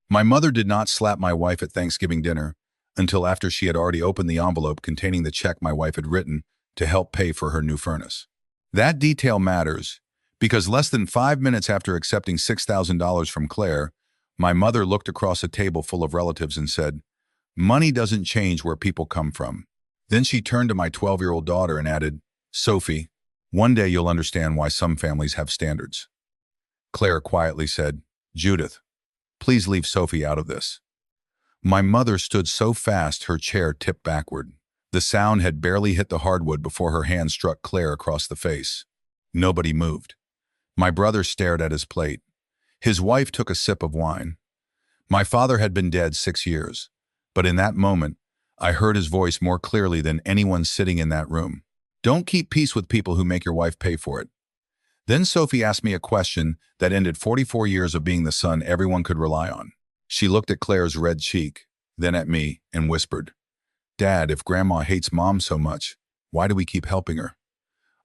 My mother did not slap my wife at Thanksgiving dinner until after she had already opened the envelope containing the check my wife had written to help pay for her new furnace. That detail matters because less than 5 minutes after accepting $6,000 from Claire, my mother looked across a table full of relatives and said, "Money doesn't change where people come from." Then she turned to my 12-year-old daughter and added, "Sophie, one day you'll understand why some families have standards." Claire quietly said, "Judith, please leave Sophie out of this." My mother stood so fast her chair tipped backward. The sound had barely hit the hardwood before her hand struck Claire across the face. Nobody moved. My brother stared at his plate. His wife took a sip of wine. My father had been dead 6 years, but in that moment, I heard his voice more clearly than anyone sitting in that room. "Don't keep peace with people who make your wife pay for it." Then Sophie asked me a question that ended 44 years of being the son everyone could rely on. She looked at Claire's red cheek, then at me, and whispered, "Dad, if Grandma hates Mom so much, why do we keep helping her?"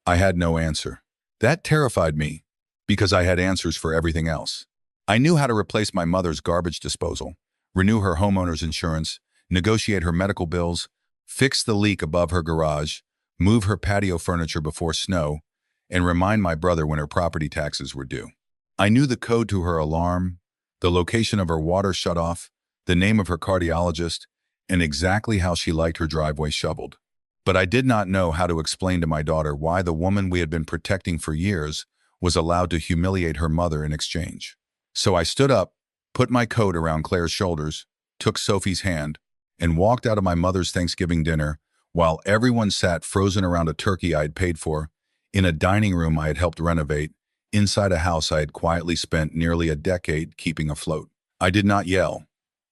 I had no answer. That terrified me, because I had answers for everything else. I knew how to replace my mother's garbage disposal, renew her homeowner's insurance, negotiate her medical bills, fix the leak above her garage, move her patio furniture before snow, and remind my brother when her property taxes were due. I knew the code to her alarm, the location of her water shutoff, the name of her cardiologist, and exactly how she liked her driveway shoveled. But I did not know how to explain to my daughter why the woman we had been protecting for years was allowed to humiliate her mother in exchange. So I stood up, put my coat around Claire's shoulders, took Sophie's hand, and walked out of my mother's Thanksgiving dinner while everyone sat frozen around a turkey I had paid for, in a dining room I had helped renovate, inside a house I had quietly spent nearly a decade keeping afloat. I did not yell.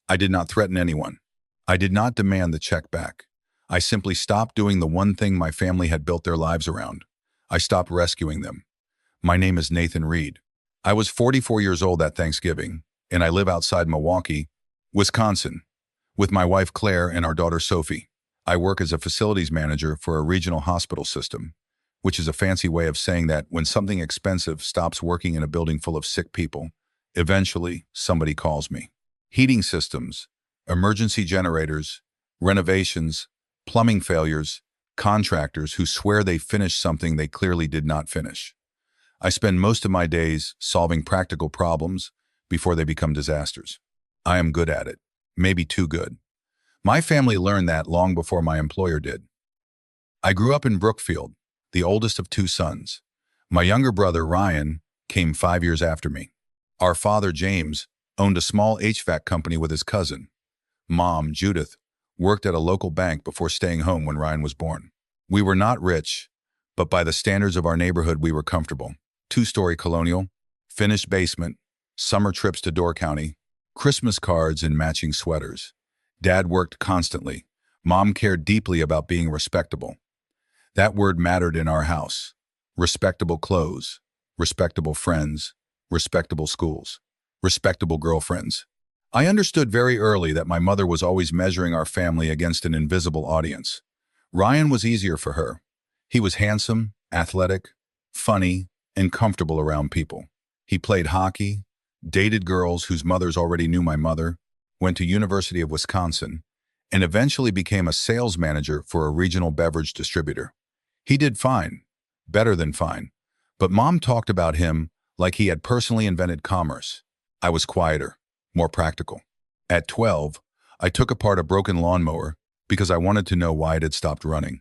I did not threaten anyone. I did not demand the check back. I simply stopped doing the one thing my family had built their lives around. I stopped rescuing them. My name is Nathan Reed. I was 44 years old that Thanksgiving, and I live outside Milwaukee, Wisconsin, with my wife Claire and our daughter Sophie. I work as a facilities manager for a regional hospital system, which is a fancy way of saying that when something expensive stops working in a building full of sick people, eventually somebody calls me. Heating systems, emergency generators, renovations, plumbing failures, contractors who swear they finished something they clearly did not finish. I spend most of my days solving practical problems before they become disasters. I am good at it, maybe too good. My family learned that long before my employer did. I grew up in Brookfield, the oldest of two sons. My younger brother, Ryan, came 5 years after me. Our father, James, owned a small HVAC company with his cousin. Mom, Judith, worked at a local bank before staying home when Ryan was born. We were not rich, but by the standards of our neighborhood, we were comfortable. Two-story colonial, finished basement, summer trips to Door County, Christmas cards and matching sweaters. Dad worked constantly. Mom cared deeply about being respectable. That word mattered in our house. Respectable clothes, respectable friends, respectable schools, respectable girlfriends. I understood very early that my mother was always measuring our family against an invisible audience. Ryan was easier for her. He was handsome, athletic, funny, and comfortable around people. He played hockey, dated girls whose mothers already knew my mother, went to University of Wisconsin, and eventually became a sales manager for a regional beverage distributor. He did fine, better than fine, but Mom talked about him like he had personally invented commerce. I was quieter, more practical. At 12, I took apart a broken lawnmower because I wanted to know why it had stopped running.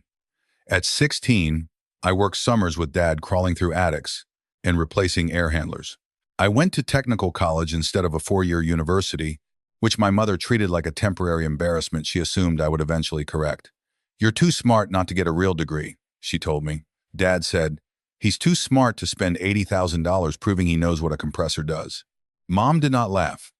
At 16, I worked summers with Dad crawling through attics and replacing air handlers. I went to technical college instead of a 4-year university, which my mother treated like a temporary embarrassment she assumed I would eventually correct. "You're too smart not to get a real degree," she told me. Dad said, "He's too smart to spend $80,000 proving he knows what a compressor does." Mom did not laugh.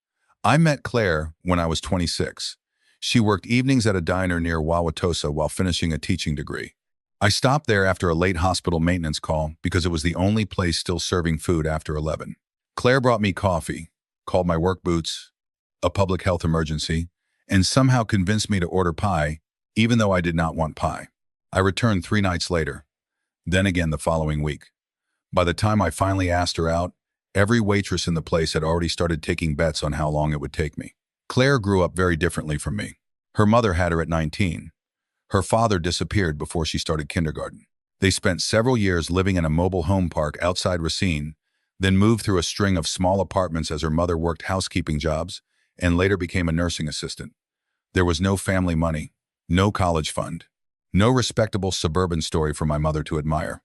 I met Claire when I was 26. She worked evenings at a diner near Wauwatosa while finishing a teaching degree. I stopped there after a late hospital maintenance call because it was the only place still serving food after 11. Claire brought me coffee, called my work boots a public health emergency, and somehow convinced me to order pie, even though I did not want pie. I returned 3 nights later, then again the following week. By the time I finally asked her out, every waitress in the place had already started taking bets on how long it would take me. Claire grew up very differently from me. Her mother had her at 19. Her father disappeared before she started kindergarten. They spent several years living in a mobile home park outside Racine, then moved through a string of small apartments as her mother worked housekeeping jobs and later became a nursing assistant. There was no family money, no college fund, no respectable suburban story for my mother to admire.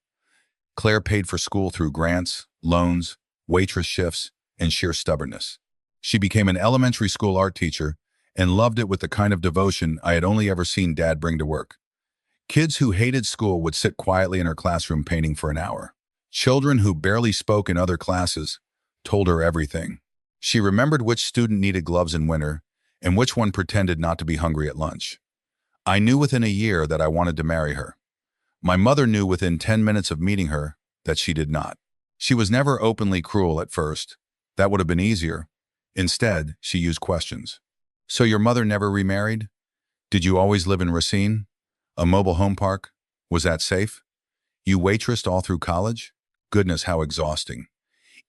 Claire paid for school through grants, loans, waitress shifts, and sheer stubbornness. She became an elementary school art teacher and loved it with the kind of devotion I had only ever seen Dad bring to work. Kids who hated school would sit quietly in her classroom painting for an hour. Children who barely spoke in other classes told her everything. She remembered which student needed gloves in winter and which one pretended not to be hungry at lunch. I knew within a year that I wanted to marry her. My mother knew within 10 minutes of meeting her that she did not. She was never openly cruel at first. That would have been easier. Instead, she used questions. So your mother never remarried? Did you always live in Racine? A mobile home park? Was that safe? You waitressed all through college? Goodness, how exhausting.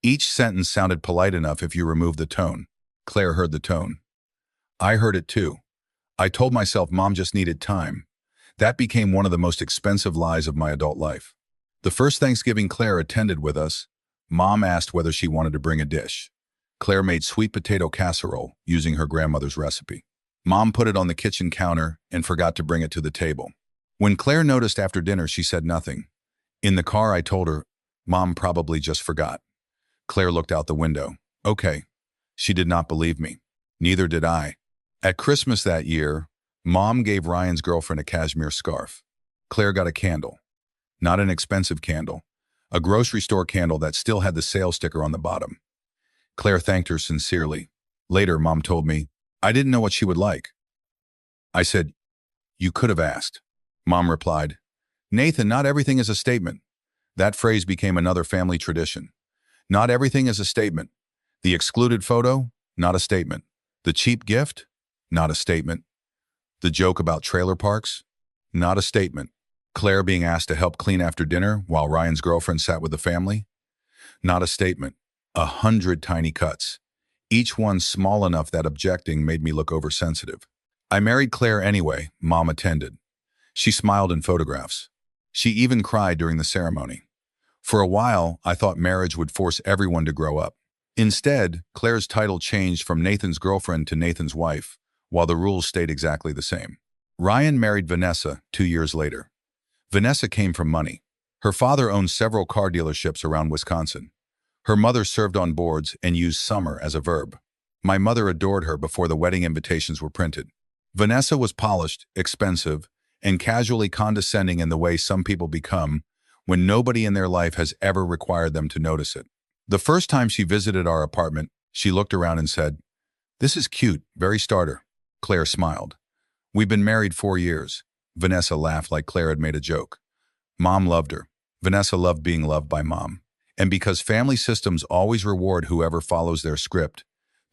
Each sentence sounded polite enough if you removed the tone. Claire heard the tone. I heard it too. I told myself Mom just needed time. That became one of the most expensive lies of my adult life. The first Thanksgiving Claire attended with us, Mom asked whether she wanted to bring a dish. Claire made sweet potato casserole using her grandmother's recipe. Mom put it on the kitchen counter and forgot to bring it to the table. When Claire noticed after dinner, she said nothing. In the car, I told her, Mom probably just forgot. Claire looked out the window. Okay. She did not believe me. Neither did I. At Christmas that year, Mom gave Ryan's girlfriend a cashmere scarf. Claire got a candle. Not an expensive candle. A grocery store candle that still had the sale sticker on the bottom. Claire thanked her sincerely. Later, Mom told me, I didn't know what she would like. I said, you could have asked. Mom replied, Nathan, not everything is a statement. That phrase became another family tradition. Not everything is a statement. The excluded photo, not a statement. The cheap gift, not a statement. The joke about trailer parks, not a statement. Claire being asked to help clean after dinner while Ryan's girlfriend sat with the family, not a statement. 100 tiny cuts, each one small enough that objecting made me look oversensitive. I married Claire anyway, Mom attended. She smiled in photographs. She even cried during the ceremony. For a while, I thought marriage would force everyone to grow up. Instead, Claire's title changed from Nathan's girlfriend to Nathan's wife, while the rules stayed exactly the same. Ryan married Vanessa 2 years later. Vanessa came from money. Her father owned several car dealerships around Wisconsin. Her mother served on boards and used summer as a verb. My mother adored her before the wedding invitations were printed. Vanessa was polished, expensive, and casually condescending in the way some people become when nobody in their life has ever required them to notice it. The first time she visited our apartment, she looked around and said, This is cute, very starter. Claire smiled. We've been married 4 years. Vanessa laughed like Claire had made a joke. Mom loved her. Vanessa loved being loved by Mom. And because family systems always reward whoever follows their script,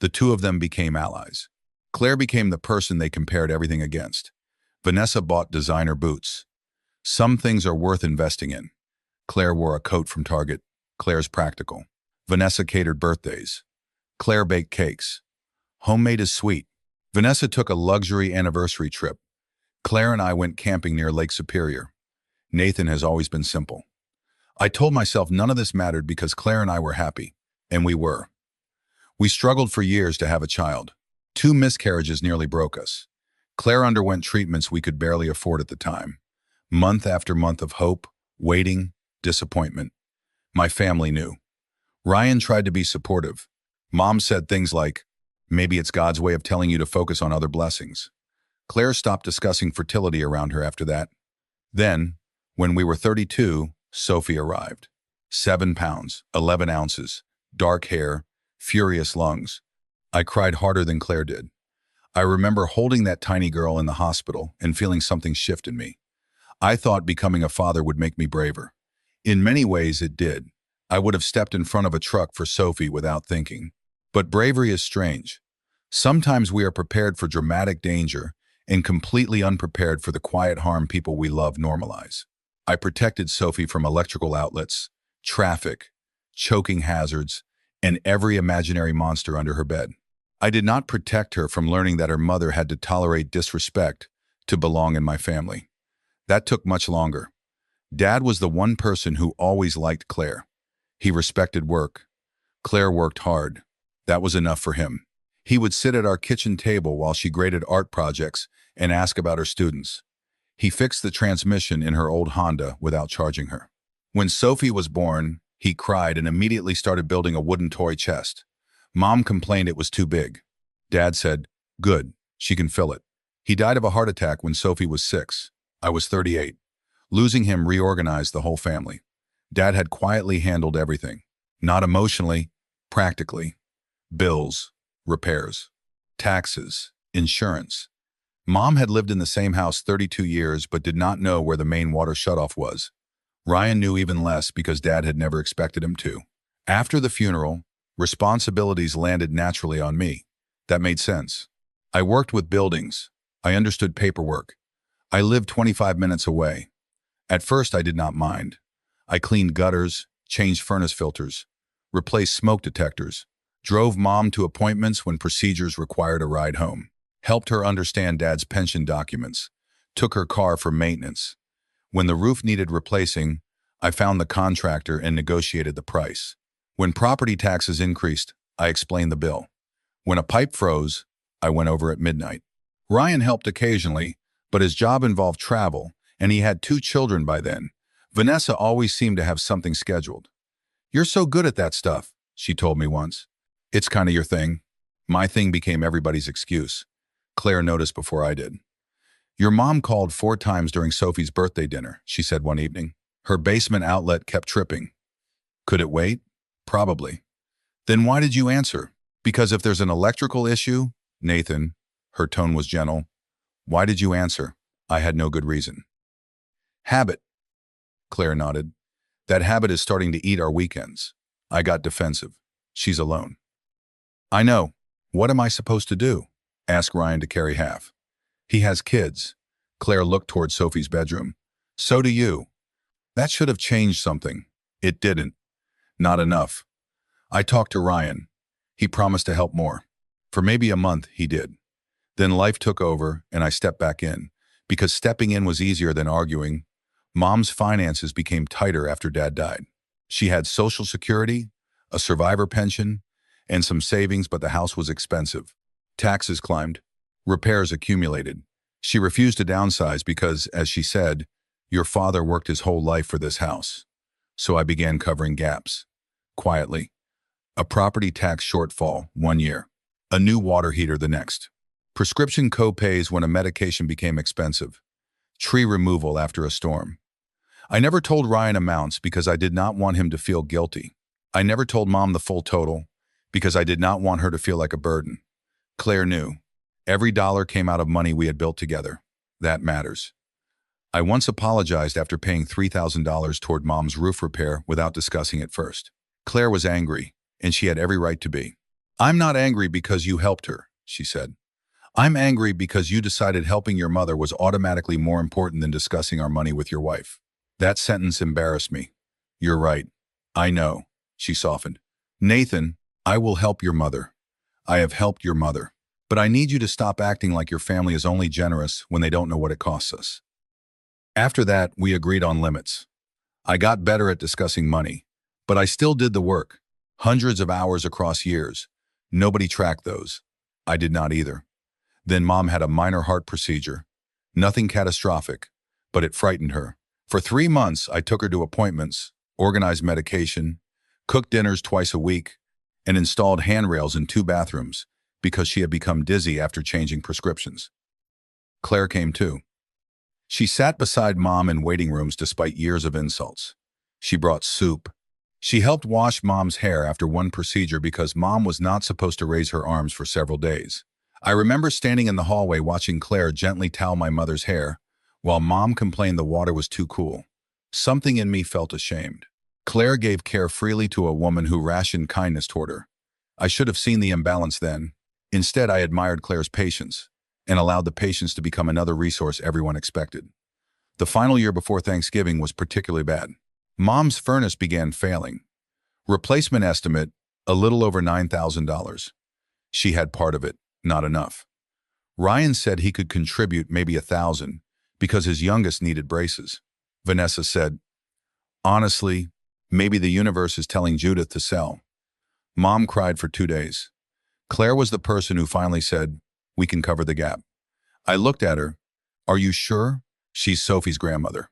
the two of them became allies. Claire became the person they compared everything against. Vanessa bought designer boots. Some things are worth investing in. Claire wore a coat from Target. Claire's practical. Vanessa catered birthdays. Claire baked cakes. Homemade is sweet. Vanessa took a luxury anniversary trip. Claire and I went camping near Lake Superior. Nathan has always been simple. I told myself none of this mattered because Claire and I were happy, and we were. We struggled for years to have a child. 2 miscarriages nearly broke us. Claire underwent treatments we could barely afford at the time. Month after month of hope, waiting, disappointment. My family knew. Ryan tried to be supportive. Mom said things like, maybe it's God's way of telling you to focus on other blessings. Claire stopped discussing fertility around her after that. Then, when we were 32, Sophie arrived. 7 pounds, 11 ounces, dark hair, furious lungs. I cried harder than Claire did. I remember holding that tiny girl in the hospital and feeling something shift in me. I thought becoming a father would make me braver. In many ways, it did. I would have stepped in front of a truck for Sophie without thinking. But bravery is strange. Sometimes we are prepared for dramatic danger and completely unprepared for the quiet harm people we love normalize. I protected Sophie from electrical outlets, traffic, choking hazards, and every imaginary monster under her bed. I did not protect her from learning that her mother had to tolerate disrespect to belong in my family. That took much longer. Dad was the one person who always liked Claire. He respected work. Claire worked hard. That was enough for him. He would sit at our kitchen table while she graded art projects and ask about her students. He fixed the transmission in her old Honda without charging her. When Sophie was born, he cried and immediately started building a wooden toy chest. Mom complained it was too big. Dad said, "Good, she can fill it." He died of a heart attack when Sophie was 6. I was 38. Losing him reorganized the whole family. Dad had quietly handled everything. Not emotionally, practically. Bills, repairs, taxes, insurance. Mom had lived in the same house 32 years but did not know where the main water shutoff was. Ryan knew even less because Dad had never expected him to. After the funeral, responsibilities landed naturally on me. That made sense. I worked with buildings. I understood paperwork. I lived 25 minutes away. At first, I did not mind. I cleaned gutters, changed furnace filters, replaced smoke detectors, drove Mom to appointments when procedures required a ride home, helped her understand Dad's pension documents, took her car for maintenance. When the roof needed replacing, I found the contractor and negotiated the price. When property taxes increased, I explained the bill. When a pipe froze, I went over at midnight. Ryan helped occasionally, but his job involved travel, and he had 2 children by then. Vanessa always seemed to have something scheduled. "You're so good at that stuff," she told me once. "It's kind of your thing." My thing became everybody's excuse. Claire noticed before I did. "Your mom called 4 times during Sophie's birthday dinner," she said one evening. "Her basement outlet kept tripping." Could it wait? Probably. "Then why did you answer?" "Because if there's an electrical issue," Nathan, her tone was gentle. "Why did you answer?" "I had no good reason." "Habit," Claire nodded. "That habit is starting to eat our weekends." I got defensive. "She's alone." "I know. What am I supposed to do?" "Ask Ryan to carry half. He has kids." Claire looked toward Sophie's bedroom. "So do you." That should have changed something. It didn't. Not enough. I talked to Ryan. He promised to help more. For maybe a month, he did. Then life took over, and I stepped back in. Because stepping in was easier than arguing. Mom's finances became tighter after Dad died. She had Social Security, a survivor pension, and some savings, but the house was expensive. Taxes climbed. Repairs accumulated. She refused to downsize because, as she said, "Your father worked his whole life for this house." So I began covering gaps. Quietly. A property tax shortfall, 1 year. A new water heater the next. Prescription co-pays when a medication became expensive. Tree removal after a storm. I never told Ryan amounts because I did not want him to feel guilty. I never told Mom the full total because I did not want her to feel like a burden. Claire knew. Every dollar came out of money we had built together. That matters. I once apologized after paying $3,000 toward Mom's roof repair without discussing it first. Claire was angry, and she had every right to be. "I'm not angry because you helped her," she said. "I'm angry because you decided helping your mother was automatically more important than discussing our money with your wife." That sentence embarrassed me. "You're right. I know," she softened. "Nathan, I will help your mother. I have helped your mother. But I need you to stop acting like your family is only generous when they don't know what it costs us." After that, we agreed on limits. I got better at discussing money, but I still did the work. Hundreds of hours across years. Nobody tracked those. I did not either. Then Mom had a minor heart procedure. Nothing catastrophic, but it frightened her. For 3 months, I took her to appointments, organized medication, cooked dinners twice a week, and installed handrails in 2 bathrooms because she had become dizzy after changing prescriptions. Claire came too. She sat beside Mom in waiting rooms despite years of insults. She brought soup. She helped wash Mom's hair after one procedure because Mom was not supposed to raise her arms for several days. I remember standing in the hallway watching Claire gently towel my mother's hair, while Mom complained the water was too cool. Something in me felt ashamed. Claire gave care freely to a woman who rationed kindness toward her. I should have seen the imbalance then. Instead, I admired Claire's patience and allowed the patience to become another resource everyone expected. The final year before Thanksgiving was particularly bad. Mom's furnace began failing. Replacement estimate, a little over $9,000. She had part of it, not enough. Ryan said he could contribute maybe 1,000 because his youngest needed braces. Vanessa said, honestly, maybe the universe is telling Judith to sell. Mom cried for 2 days. Claire was the person who finally said, we can cover the gap. I looked at her. Are you sure? She's Sophie's grandmother.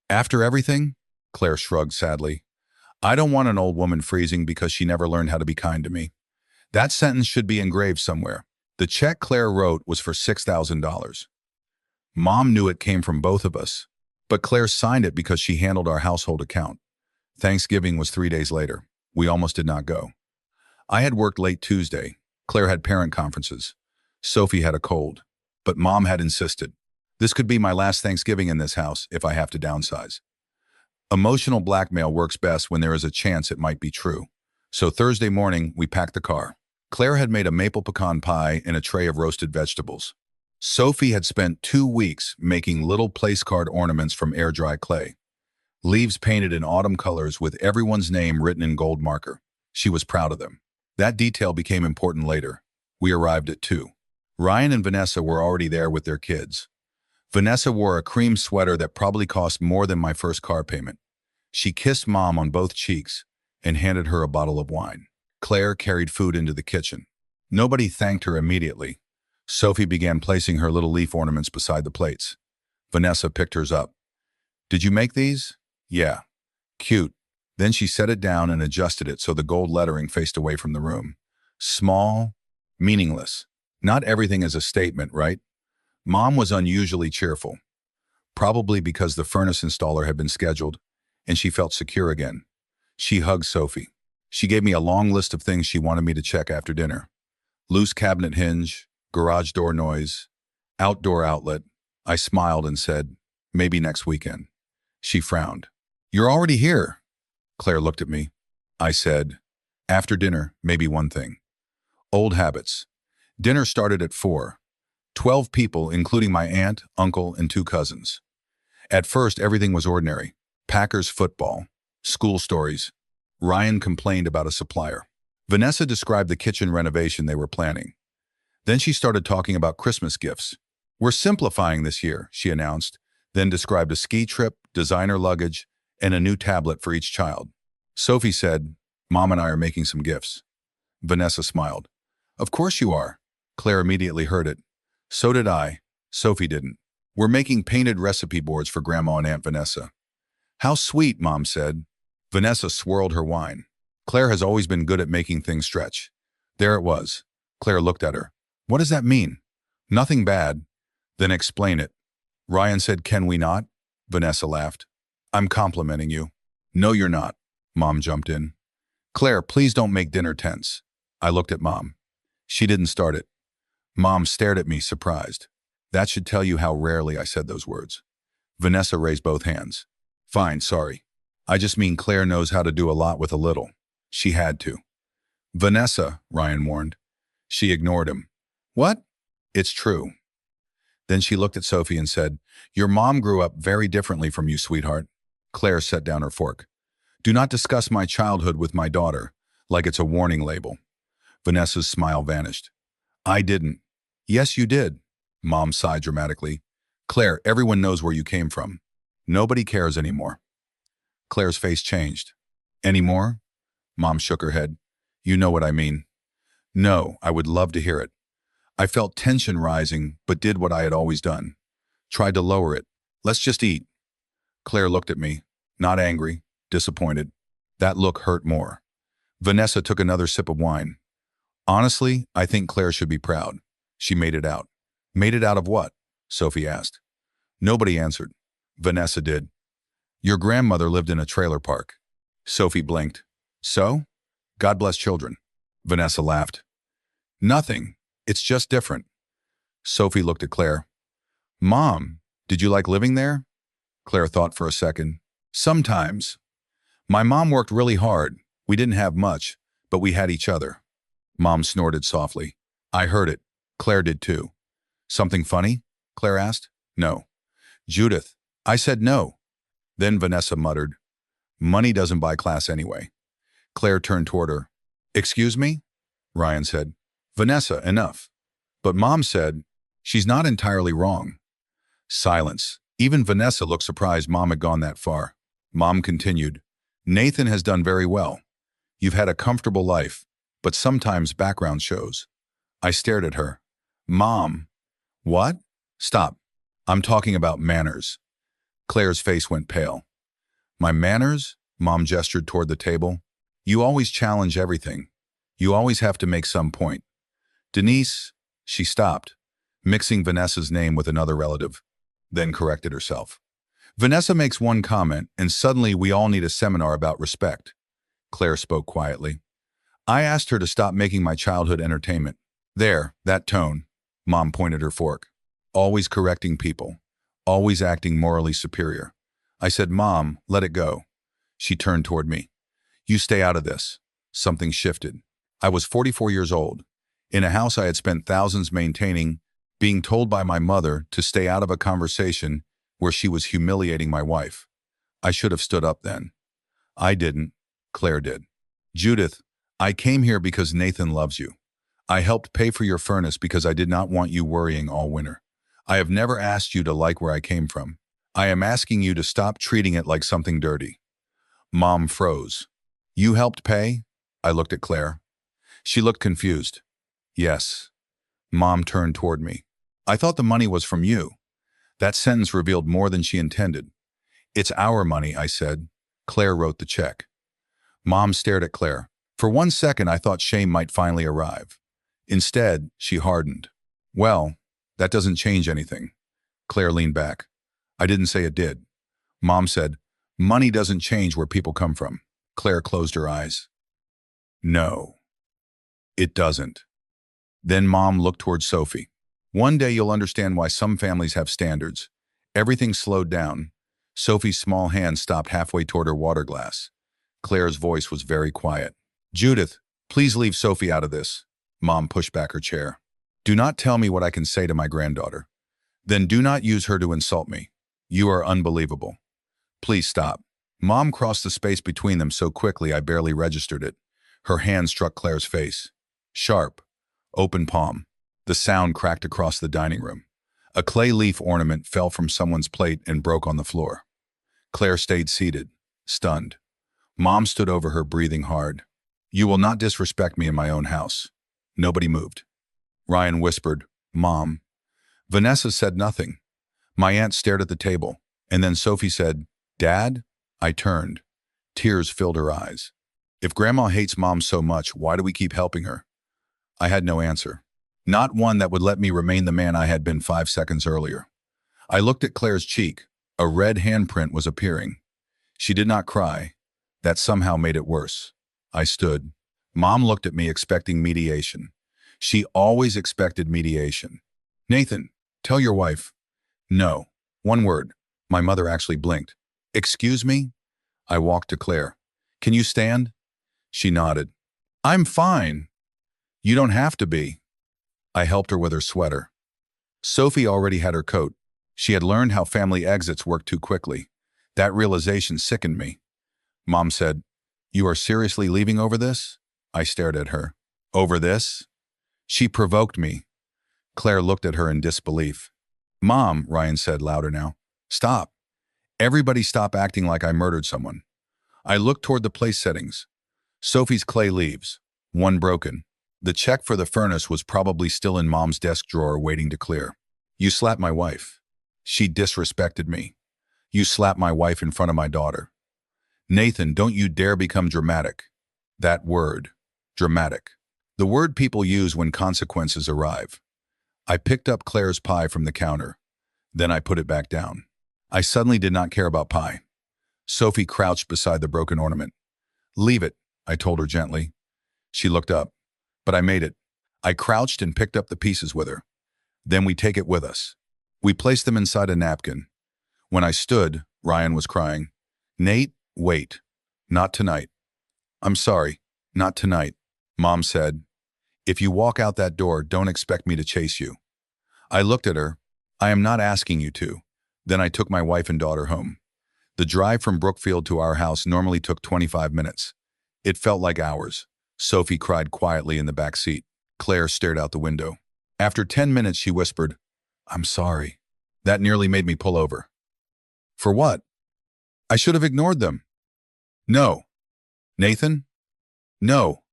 After everything? Claire shrugged sadly. I don't want an old woman freezing because she never learned how to be kind to me. That sentence should be engraved somewhere. The check Claire wrote was for $6,000. Mom knew it came from both of us, but Claire signed it because she handled our household account. Thanksgiving was 3 days later. We almost did not go. I had worked late Tuesday. Claire had parent conferences. Sophie had a cold. But Mom had insisted. This could be my last Thanksgiving in this house if I have to downsize. Emotional blackmail works best when there is a chance it might be true. So Thursday morning, we packed the car. Claire had made a maple pecan pie and a tray of roasted vegetables. Sophie had spent 2 weeks making little place card ornaments from air-dry clay. Leaves painted in autumn colors with everyone's name written in gold marker. She was proud of them. That detail became important later. We arrived at 2. Ryan and Vanessa were already there with their kids. Vanessa wore a cream sweater that probably cost more than my first car payment. She kissed Mom on both cheeks and handed her a bottle of wine. Claire carried food into the kitchen. Nobody thanked her immediately. Sophie began placing her little leaf ornaments beside the plates. Vanessa picked hers up. Did you make these? Yeah. Cute. Then she set it down and adjusted it so the gold lettering faced away from the room. Small, meaningless. Not everything is a statement, right? Mom was unusually cheerful, probably because the furnace installer had been scheduled, and she felt secure again. She hugged Sophie. She gave me a long list of things she wanted me to check after dinner. Loose cabinet hinge, garage door noise, outdoor outlet. I smiled and said, maybe next weekend. She frowned. You're already here. Claire looked at me. I said, after dinner, maybe one thing. Old habits. Dinner started at 4. 12 people, including my aunt, uncle, and 2 cousins. At first, everything was ordinary. Packers football, school stories. Ryan complained about a supplier. Vanessa described the kitchen renovation they were planning. Then she started talking about Christmas gifts. We're simplifying this year, she announced, then described a ski trip, designer luggage, and a new tablet for each child. Sophie said, Mom and I are making some gifts. Vanessa smiled. Of course you are. Claire immediately heard it. So did I. Sophie didn't. We're making painted recipe boards for Grandma and Aunt Vanessa. How sweet, Mom said. Vanessa swirled her wine. Claire has always been good at making things stretch. There it was. Claire looked at her. What does that mean? Nothing bad. Then explain it. Ryan said, can we not? Vanessa laughed. I'm complimenting you. No, you're not. Mom jumped in. Claire, please don't make dinner tense. I looked at Mom. She didn't start it. Mom stared at me, surprised. That should tell you how rarely I said those words. Vanessa raised both hands. Fine, sorry. I just mean Claire knows how to do a lot with a little. She had to. Vanessa, Ryan warned. She ignored him. What? It's true. Then she looked at Sophie and said, your mom grew up very differently from you, sweetheart. Claire set down her fork. Do not discuss my childhood with my daughter, like it's a warning label. Vanessa's smile vanished. I didn't. Yes, you did. Mom sighed dramatically. Claire, everyone knows where you came from. Nobody cares anymore. Claire's face changed. Anymore? Mom shook her head. You know what I mean. No, I would love to hear it. I felt tension rising, but did what I had always done. Tried to lower it. Let's just eat. Claire looked at me, not angry, disappointed. That look hurt more. Vanessa took another sip of wine. Honestly, I think Claire should be proud. She made it out. Made it out of what? Sophie asked. Nobody answered. Vanessa did. Your grandmother lived in a trailer park. Sophie blinked. So? God bless children. Vanessa laughed. Nothing. It's just different. Sophie looked at Claire. Mom, did you like living there? Claire thought for a second. Sometimes. My mom worked really hard. We didn't have much, but we had each other. Mom snorted softly. I heard it. Claire did too. Something funny? Claire asked. No. Judith. I said no. Then Vanessa muttered. Money doesn't buy class anyway. Claire turned toward her. Excuse me? Ryan said. Vanessa, enough. But Mom said, she's not entirely wrong. Silence. Even Vanessa looked surprised Mom had gone that far. Mom continued, Nathan has done very well. You've had a comfortable life, but sometimes background shows. I stared at her. Mom. What? Stop. I'm talking about manners. Claire's face went pale. My manners? Mom gestured toward the table. You always challenge everything. You always have to make some point. Denise, she stopped, mixing Vanessa's name with another relative, then corrected herself. Vanessa makes one comment, and suddenly we all need a seminar about respect. Claire spoke quietly. I asked her to stop making my childhood entertainment. There, that tone. Mom pointed her fork. Always correcting people. Always acting morally superior. I said, Mom, let it go. She turned toward me. You stay out of this. Something shifted. I was 44 years old. In a house I had spent thousands maintaining, being told by my mother to stay out of a conversation where she was humiliating my wife. I should have stood up then. I didn't. Claire did. Judith, I came here because Nathan loves you. I helped pay for your furnace because I did not want you worrying all winter. I have never asked you to like where I came from. I am asking you to stop treating it like something dirty. Mom froze. You helped pay? I looked at Claire. She looked confused. Yes. Mom turned toward me. I thought the money was from you. That sentence revealed more than she intended. It's our money, I said. Claire wrote the check. Mom stared at Claire. For 1 second, I thought shame might finally arrive. Instead, she hardened. Well, that doesn't change anything. Claire leaned back. I didn't say it did. Mom said, money doesn't change where people come from. Claire closed her eyes. No, it doesn't. Then Mom looked toward Sophie. One day you'll understand why some families have standards. Everything slowed down. Sophie's small hand stopped halfway toward her water glass. Claire's voice was very quiet. Judith, please leave Sophie out of this. Mom pushed back her chair. Do not tell me what I can say to my granddaughter. Then do not use her to insult me. You are unbelievable. Please stop. Mom crossed the space between them so quickly I barely registered it. Her hand struck Claire's face. Sharp. Open palm. The sound cracked across the dining room. A clay leaf ornament fell from someone's plate and broke on the floor. Claire stayed seated, stunned. Mom stood over her, breathing hard. You will not disrespect me in my own house. Nobody moved. Ryan whispered, Mom. Vanessa said nothing. My aunt stared at the table, and then Sophie said, Dad? I turned. Tears filled her eyes. If Grandma hates Mom so much, why do we keep helping her? I had no answer. Not one that would let me remain the man I had been 5 seconds earlier. I looked at Claire's cheek. A red handprint was appearing. She did not cry. That somehow made it worse. I stood. Mom looked at me expecting mediation. She always expected mediation. Nathan, tell your wife. No. One word. My mother actually blinked. Excuse me? I walked to Claire. Can you stand? She nodded. I'm fine. You don't have to be. I helped her with her sweater. Sophie already had her coat. She had learned how family exits work too quickly. That realization sickened me. Mom said, You are seriously leaving over this? I stared at her. Over this? She provoked me. Claire looked at her in disbelief. Mom, Ryan said louder now. Stop. Everybody stop acting like I murdered someone. I looked toward the place settings. Sophie's clay leaves. One broken. The check for the furnace was probably still in Mom's desk drawer waiting to clear. You slapped my wife. She disrespected me. You slapped my wife in front of my daughter. Nathan, don't you dare become dramatic. That word. Dramatic. The word people use when consequences arrive. I picked up Claire's pie from the counter. Then I put it back down. I suddenly did not care about pie. Sophie crouched beside the broken ornament. Leave it, I told her gently. She looked up. But I made it. I crouched and picked up the pieces with her. Then we take it with us. We placed them inside a napkin. When I stood, Ryan was crying. Nate, wait. Not tonight. I'm sorry. Not tonight. Mom said, if you walk out that door, don't expect me to chase you. I looked at her. I am not asking you to. Then I took my wife and daughter home. The drive from Brookfield to our house normally took 25 minutes. It felt like hours. Sophie cried quietly in the back seat. Claire stared out the window. After 10 minutes, she whispered, "I'm sorry." That nearly made me pull over. For what? I should have ignored them. No. Nathan? No.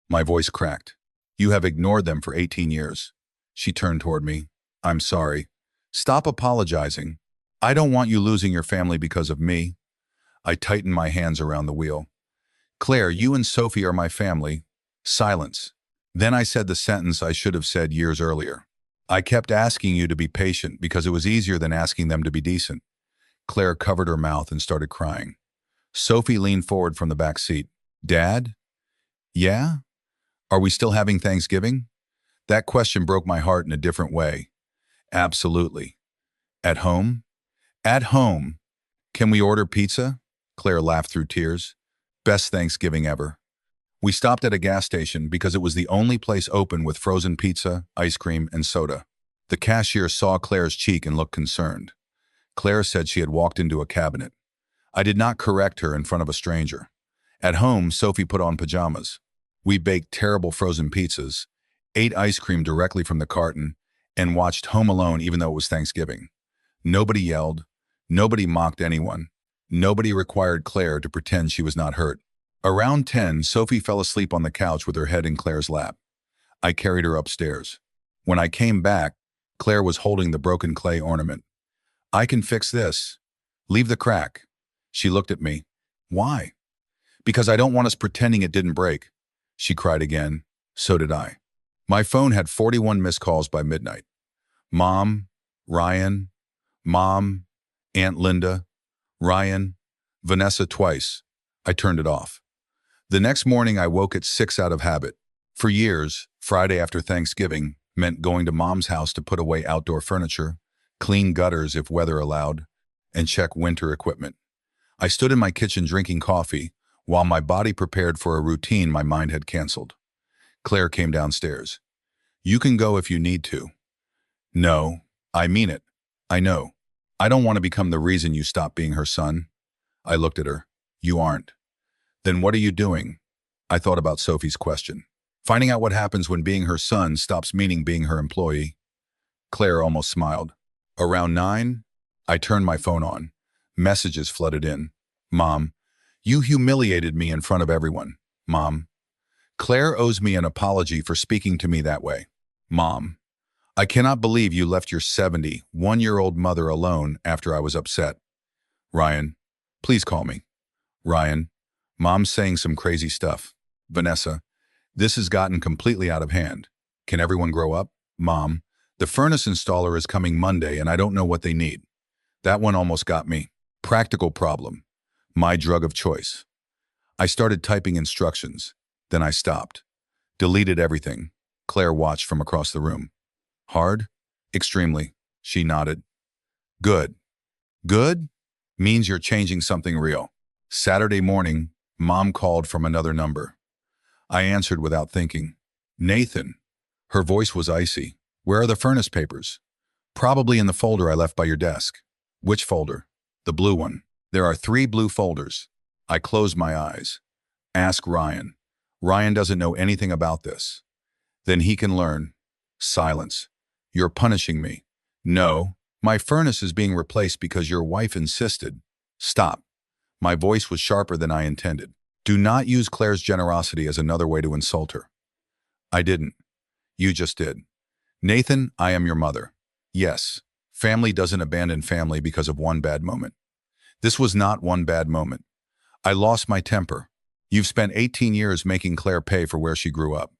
My voice cracked. You have ignored them for 18 years. She turned toward me. I'm sorry. Stop apologizing. I don't want you losing your family because of me. I tightened my hands around the wheel. Claire, you and Sophie are my family. Silence. Then I said the sentence I should have said years earlier. I kept asking you to be patient because it was easier than asking them to be decent. Claire covered her mouth and started crying. Sophie leaned forward from the back seat. Dad? Yeah? Are we still having Thanksgiving? That question broke my heart in a different way. Absolutely. At home? At home. Can we order pizza? Claire laughed through tears. Best Thanksgiving ever. We stopped at a gas station because it was the only place open with frozen pizza, ice cream, and soda. The cashier saw Claire's cheek and looked concerned. Claire said she had walked into a cabinet. I did not correct her in front of a stranger. At home, Sophie put on pajamas. We baked terrible frozen pizzas, ate ice cream directly from the carton, and watched Home Alone even though it was Thanksgiving. Nobody yelled. Nobody mocked anyone. Nobody required Claire to pretend she was not hurt. Around 10, Sophie fell asleep on the couch with her head in Claire's lap. I carried her upstairs. When I came back, Claire was holding the broken clay ornament. I can fix this. Leave the crack. She looked at me. Why? Because I don't want us pretending it didn't break. She cried again. So did I. My phone had 41 missed calls by midnight. Mom, Ryan, Mom, Aunt Linda, Ryan, Vanessa twice. I turned it off. The next morning I woke at 6 out of habit. For years, Friday after Thanksgiving meant going to Mom's house to put away outdoor furniture, clean gutters if weather allowed, and check winter equipment. I stood in my kitchen drinking coffee while my body prepared for a routine my mind had canceled. Claire came downstairs. You can go if you need to. No, I mean it. I know. I don't want to become the reason you stop being her son. I looked at her. You aren't. Then what are you doing? I thought about Sophie's question. Finding out what happens when being her son stops meaning being her employee. Claire almost smiled. Around 9, I turned my phone on. Messages flooded in. Mom, you humiliated me in front of everyone. Mom, Claire owes me an apology for speaking to me that way. Mom, I cannot believe you left your 71-year-old mother alone after I was upset. Ryan, please call me. Ryan, Mom's saying some crazy stuff. Vanessa, this has gotten completely out of hand. Can everyone grow up? Mom, the furnace installer is coming Monday and I don't know what they need. That one almost got me. Practical problem. My drug of choice. I started typing instructions. Then I stopped. Deleted everything. Claire watched from across the room. Hard? Extremely. She nodded. Good. Good? Means you're changing something real. Saturday morning, Mom called from another number. I answered without thinking. Nathan. Her voice was icy. Where are the furnace papers? Probably in the folder I left by your desk. Which folder? The blue one. There are 3 blue folders. I closed my eyes. Ask Ryan. Ryan doesn't know anything about this. Then he can learn. Silence. You're punishing me. No, my furnace is being replaced because your wife insisted. Stop. My voice was sharper than I intended. Do not use Claire's generosity as another way to insult her. I didn't. You just did. Nathan, I am your mother. Yes, family doesn't abandon family because of one bad moment. This was not one bad moment. I lost my temper. You've spent 18 years making Claire pay for where she grew up.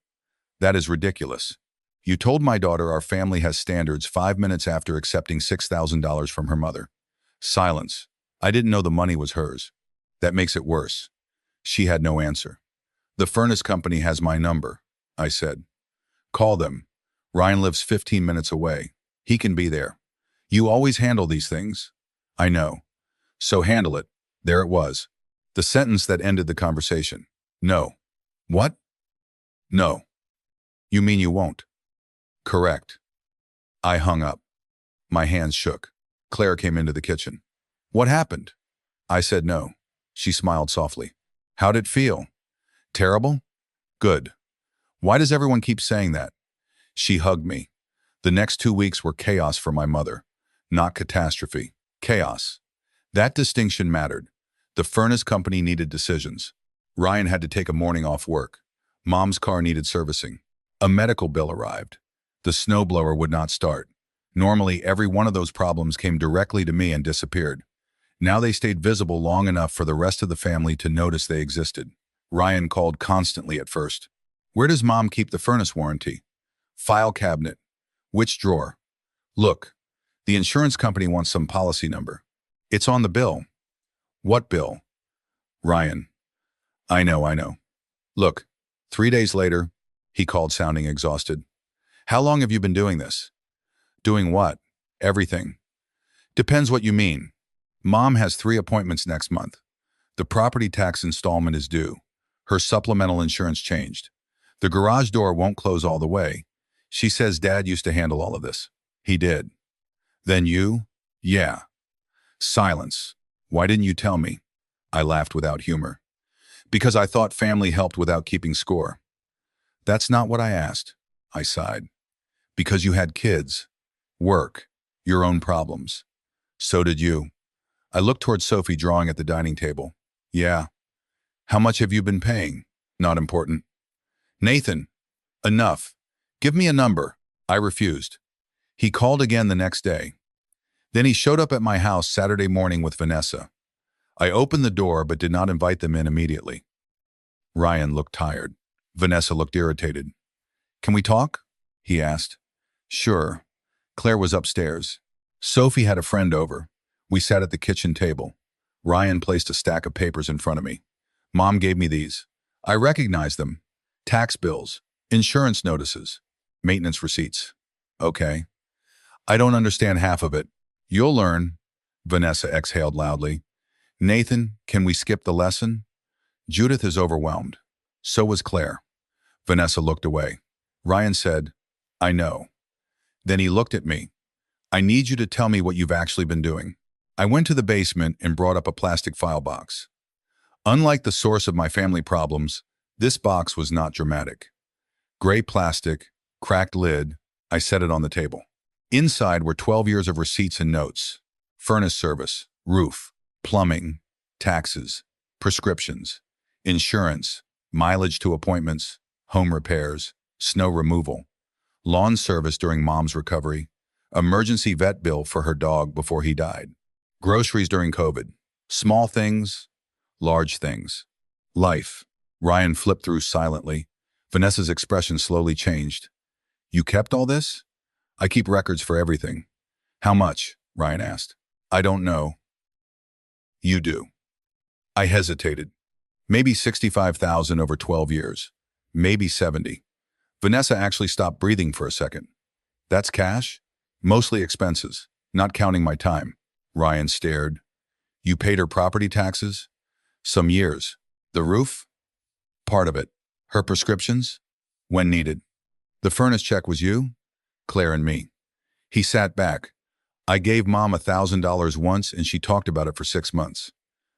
That is ridiculous. You told my daughter our family has standards 5 minutes after accepting $6,000 from her mother. Silence. I didn't know the money was hers. That makes it worse. She had no answer. The furnace company has my number, I said. Call them. Ryan lives 15 minutes away. He can be there. You always handle these things. I know. So handle it. There it was. The sentence that ended the conversation. No. What? No. You mean you won't? Correct. I hung up. My hands shook. Claire came into the kitchen. What happened? I said no. She smiled softly. How'd it feel? Terrible? Good. Why does everyone keep saying that? She hugged me. The next 2 weeks were chaos for my mother. Not catastrophe. Chaos. That distinction mattered. The furnace company needed decisions. Ryan had to take a morning off work. Mom's car needed servicing. A medical bill arrived. The snowblower would not start. Normally, every one of those problems came directly to me and disappeared. Now they stayed visible long enough for the rest of the family to notice they existed. Ryan called constantly at first. Where does Mom keep the furnace warranty? File cabinet. Which drawer? Look, the insurance company wants some policy number. It's on the bill. What bill? Ryan. I know. Look, 3 days later, he called sounding exhausted. How long have you been doing this? Doing what? Everything. Depends what you mean. Mom has 3 appointments next month. The property tax installment is due. Her supplemental insurance changed. The garage door won't close all the way. She says Dad used to handle all of this. He did. Then you? Yeah. Silence. Why didn't you tell me? I laughed without humor. Because I thought family helped without keeping score. That's not what I asked. I sighed. Because you had kids. Work. Your own problems. So did you. I looked toward Sophie drawing at the dining table. Yeah. How much have you been paying? Not important. Nathan. Enough. Give me a number. I refused. He called again the next day. Then he showed up at my house Saturday morning with Vanessa. I opened the door but did not invite them in immediately. Ryan looked tired. Vanessa looked irritated. Can we talk? He asked. Sure. Claire was upstairs. Sophie had a friend over. We sat at the kitchen table. Ryan placed a stack of papers in front of me. Mom gave me these. I recognized them. Tax bills, insurance notices, maintenance receipts. Okay. I don't understand half of it. You'll learn. Vanessa exhaled loudly. Nathan, can we skip the lesson? Judith is overwhelmed. So was Claire. Vanessa looked away. Ryan said, I know. Then he looked at me. I need you to tell me what you've actually been doing. I went to the basement and brought up a plastic file box. Unlike the source of my family problems, this box was not dramatic. Gray plastic, cracked lid, I set it on the table. Inside were 12 years of receipts and notes. Furnace service, roof, plumbing, taxes, prescriptions, insurance, mileage to appointments, home repairs, snow removal, lawn service during Mom's recovery, emergency vet bill for her dog before he died, groceries during COVID, small things, large things. Life. Ryan flipped through silently. Vanessa's expression slowly changed. You kept all this? I keep records for everything. How much? Ryan asked. I don't know. You do. I hesitated. Maybe 65,000 over 12 years. Maybe 70. Vanessa actually stopped breathing for a second. That's cash? Mostly expenses, not counting my time. Ryan stared. You paid her property taxes? Some years. The roof? Part of it. Her prescriptions? When needed. The furnace check was you? Claire and me. He sat back. I gave Mom $1,000 once and she talked about it for 6 months.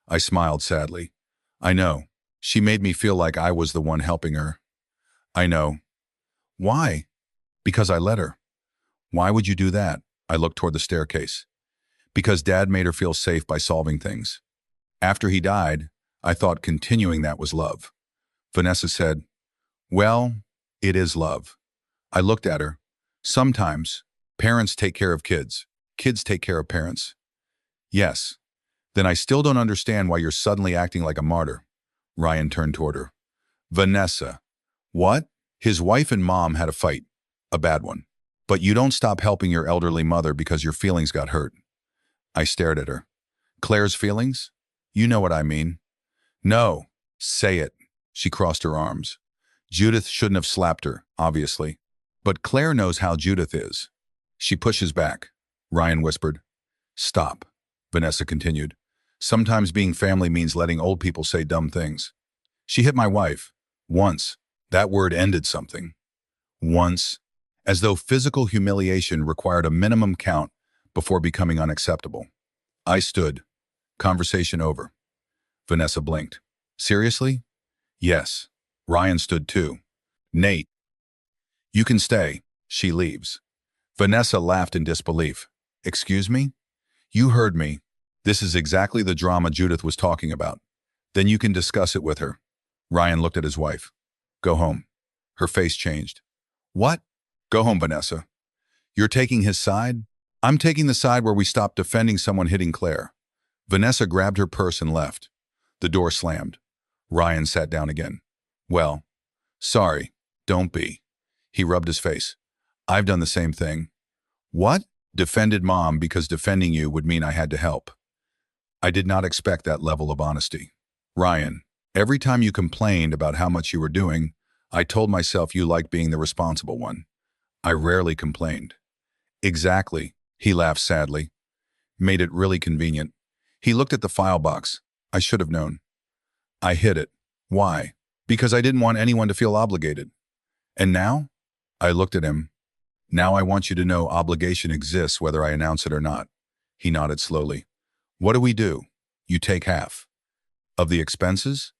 I smiled sadly. I know. She made me feel like I was the one helping her. I know. Why? Because I let her. Why would you do that? I looked toward the staircase. Because Dad made her feel safe by solving things. After he died, I thought continuing that was love. Vanessa said, well, it is love. I looked at her. Sometimes, parents take care of kids. Kids take care of parents. Yes. Then I still don't understand why you're suddenly acting like a martyr. Ryan turned toward her. Vanessa. What? His wife and Mom had a fight. A bad one. But you don't stop helping your elderly mother because your feelings got hurt. I stared at her. Claire's feelings? You know what I mean. No. Say it. She crossed her arms. Judith shouldn't have slapped her, obviously. But Claire knows how Judith is. She pushes back. Ryan whispered. Stop. Vanessa continued. Sometimes being family means letting old people say dumb things. She hit my wife. Once. That word ended something. Once. As though physical humiliation required a minimum count before becoming unacceptable. I stood. Conversation over. Vanessa blinked. Seriously? Yes. Ryan stood too. Nate, You can stay. She leaves. Vanessa laughed in disbelief. Excuse me? You heard me. This is exactly the drama Judith was talking about. Then you can discuss it with her. Ryan looked at his wife. Go home. Her face changed. What? Go home, Vanessa. You're taking his side? I'm taking the side where we stop defending someone hitting Claire. Vanessa grabbed her purse and left. The door slammed. Ryan sat down again. Well, sorry, don't be. He rubbed his face. I've done the same thing. What? Defended Mom because defending you would mean I had to help. I did not expect that level of honesty. Ryan, every time you complained about how much you were doing, I told myself you liked being the responsible one. I rarely complained. Exactly, he laughed sadly. Made it really convenient. He looked at the file box. I should have known. I hid it. Why? Because I didn't want anyone to feel obligated. And now? I looked at him. Now I want you to know obligation exists whether I announce it or not. He nodded slowly. What do? You take half. Of the expenses?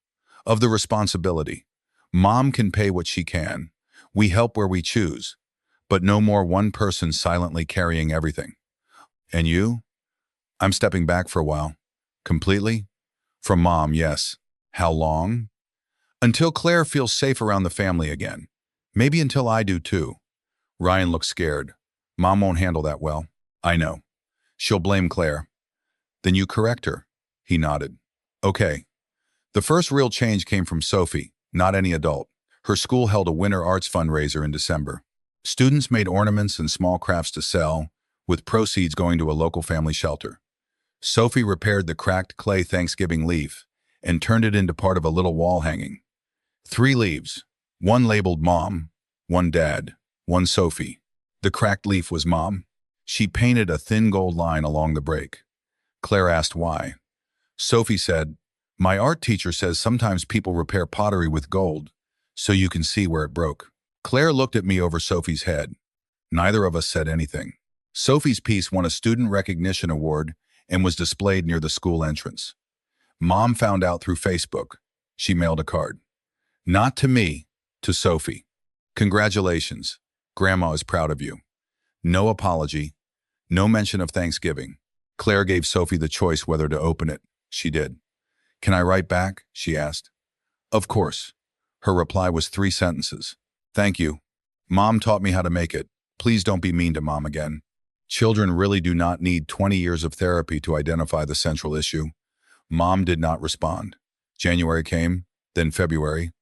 Of the responsibility. Mom can pay what she can. We help where we choose. But no more one person silently carrying everything. And you? I'm stepping back for a while. Completely? From Mom, yes. How long? Until Claire feels safe around the family again. Maybe until I do too. Ryan looked scared. Mom won't handle that well. I know. She'll blame Claire. Then you correct her. He nodded. Okay. The first real change came from Sophie, not any adult. Her school held a winter arts fundraiser in December. Students made ornaments and small crafts to sell, with proceeds going to a local family shelter. Sophie repaired the cracked clay Thanksgiving leaf and turned it into part of a little wall hanging. 3 leaves, one labeled Mom, one Dad, one Sophie. The cracked leaf was Mom. She painted a thin gold line along the break. Claire asked why. Sophie said, my art teacher says sometimes people repair pottery with gold, so you can see where it broke. Claire looked at me over Sophie's head. Neither of us said anything. Sophie's piece won a student recognition award and was displayed near the school entrance. Mom found out through Facebook. She mailed a card. Not to me, to Sophie. Congratulations. Grandma is proud of you. No apology. No mention of Thanksgiving. Claire gave Sophie the choice whether to open it. She did. Can I write back? She asked. Of course. Her reply was 3 sentences. Thank you. Mom taught me how to make it. Please don't be mean to Mom again. Children really do not need 20 years of therapy to identify the central issue. Mom did not respond. January came, then February.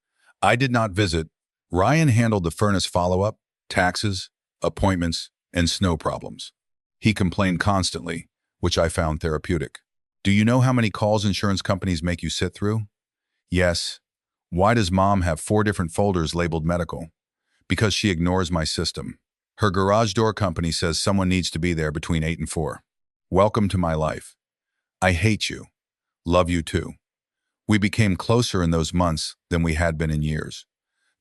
I did not visit. Ryan handled the furnace follow-up, taxes, appointments, and snow problems. He complained constantly, which I found therapeutic. Do you know how many calls insurance companies make you sit through? Yes. Why does Mom have 4 different folders labeled medical? Because she ignores my system. Her garage door company says someone needs to be there between 8 and 4. Welcome to my life. I hate you. Love you too. We became closer in those months than we had been in years.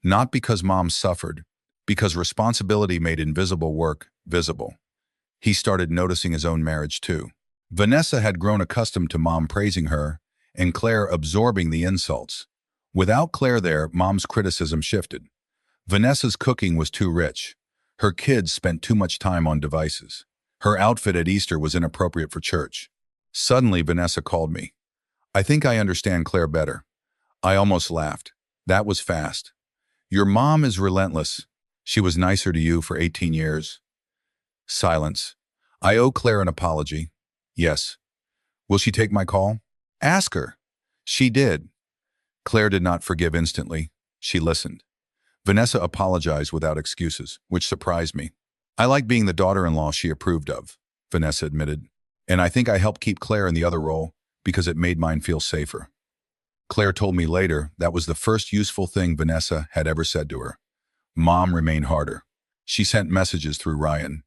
Not because Mom suffered, because responsibility made invisible work visible. He started noticing his own marriage too. Vanessa had grown accustomed to Mom praising her and Claire absorbing the insults. Without Claire there, Mom's criticism shifted. Vanessa's cooking was too rich. Her kids spent too much time on devices. Her outfit at Easter was inappropriate for church. Suddenly, Vanessa called me. I think I understand Claire better. I almost laughed. That was fast. Your mom is relentless. She was nicer to you for 18 years. Silence. I owe Claire an apology. Yes. Will she take my call? Ask her. She did. Claire did not forgive instantly. She listened. Vanessa apologized without excuses, which surprised me. I like being the daughter-in-law she approved of, Vanessa admitted. And I think I helped keep Claire in the other role because it made mine feel safer. Claire told me later that was the first useful thing Vanessa had ever said to her. Mom remained harder. She sent messages through Ryan.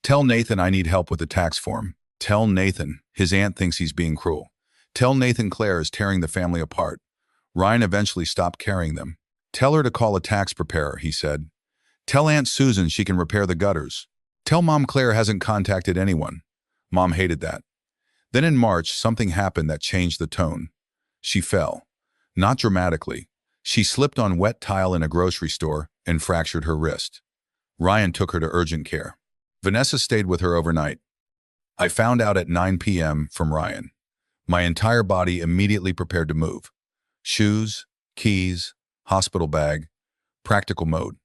Tell Nathan I need help with the tax form. Tell Nathan his aunt thinks he's being cruel. Tell Nathan Claire is tearing the family apart. Ryan eventually stopped carrying them. Tell her to call a tax preparer, he said. Tell Aunt Susan she can repair the gutters. Tell Mom Claire hasn't contacted anyone. Mom hated that. Then in March, something happened that changed the tone. She fell. Not dramatically. She slipped on wet tile in a grocery store and fractured her wrist. Ryan took her to urgent care. Vanessa stayed with her overnight. I found out at 9 p.m. from Ryan. My entire body immediately prepared to move. Shoes, keys, hospital bag, practical mode.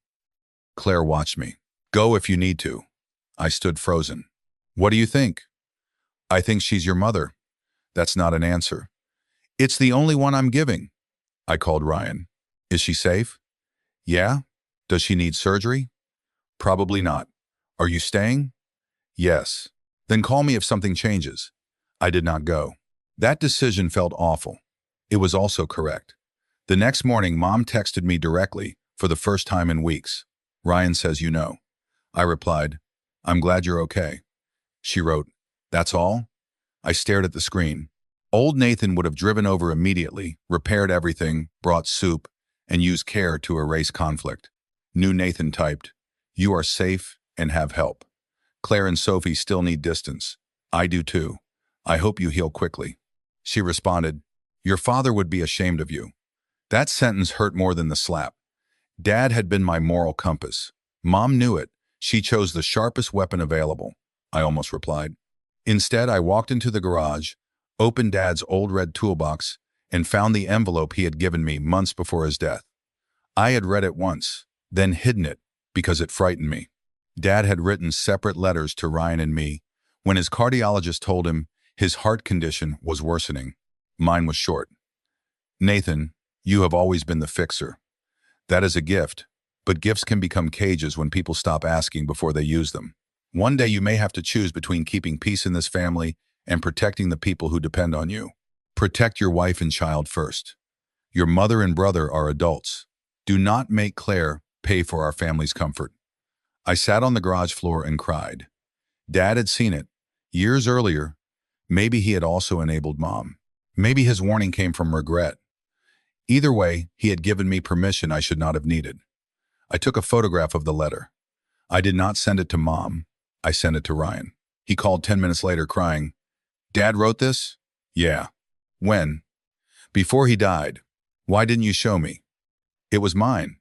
Claire watched me. Go if you need to. I stood frozen. What do you think? I think she's your mother. That's not an answer. It's the only one I'm giving. I called Ryan. Is she safe? Yeah. Does she need surgery? Probably not. Are you staying? Yes. Then call me if something changes. I did not go. That decision felt awful. It was also correct. The next morning, Mom texted me directly for the first time in weeks. Ryan says you know. I replied, I'm glad you're okay. She wrote, that's all? I stared at the screen. Old Nathan would have driven over immediately, repaired everything, brought soup, and used care to erase conflict. New Nathan typed, you are safe and have help. Claire and Sophie still need distance. I do too. I hope you heal quickly. She responded, your father would be ashamed of you. That sentence hurt more than the slap. Dad had been my moral compass. Mom knew it. She chose the sharpest weapon available, I almost replied. Instead, I walked into the garage, opened Dad's old red toolbox, and found the envelope he had given me months before his death. I had read it once, then hidden it because it frightened me. Dad had written separate letters to Ryan and me when his cardiologist told him his heart condition was worsening. Mine was short. Nathan, you have always been the fixer. That is a gift, but gifts can become cages when people stop asking before they use them. One day you may have to choose between keeping peace in this family and protecting the people who depend on you. Protect your wife and child first. Your mother and brother are adults. Do not make Claire pay for our family's comfort. I sat on the garage floor and cried. Dad had seen it. Years earlier, maybe he had also enabled Mom. Maybe his warning came from regret. Either way, he had given me permission I should not have needed. I took a photograph of the letter. I did not send it to Mom. I sent it to Ryan. He called 10 minutes later crying, Dad wrote this? Yeah. When? Before he died. Why didn't you show me? It was mine.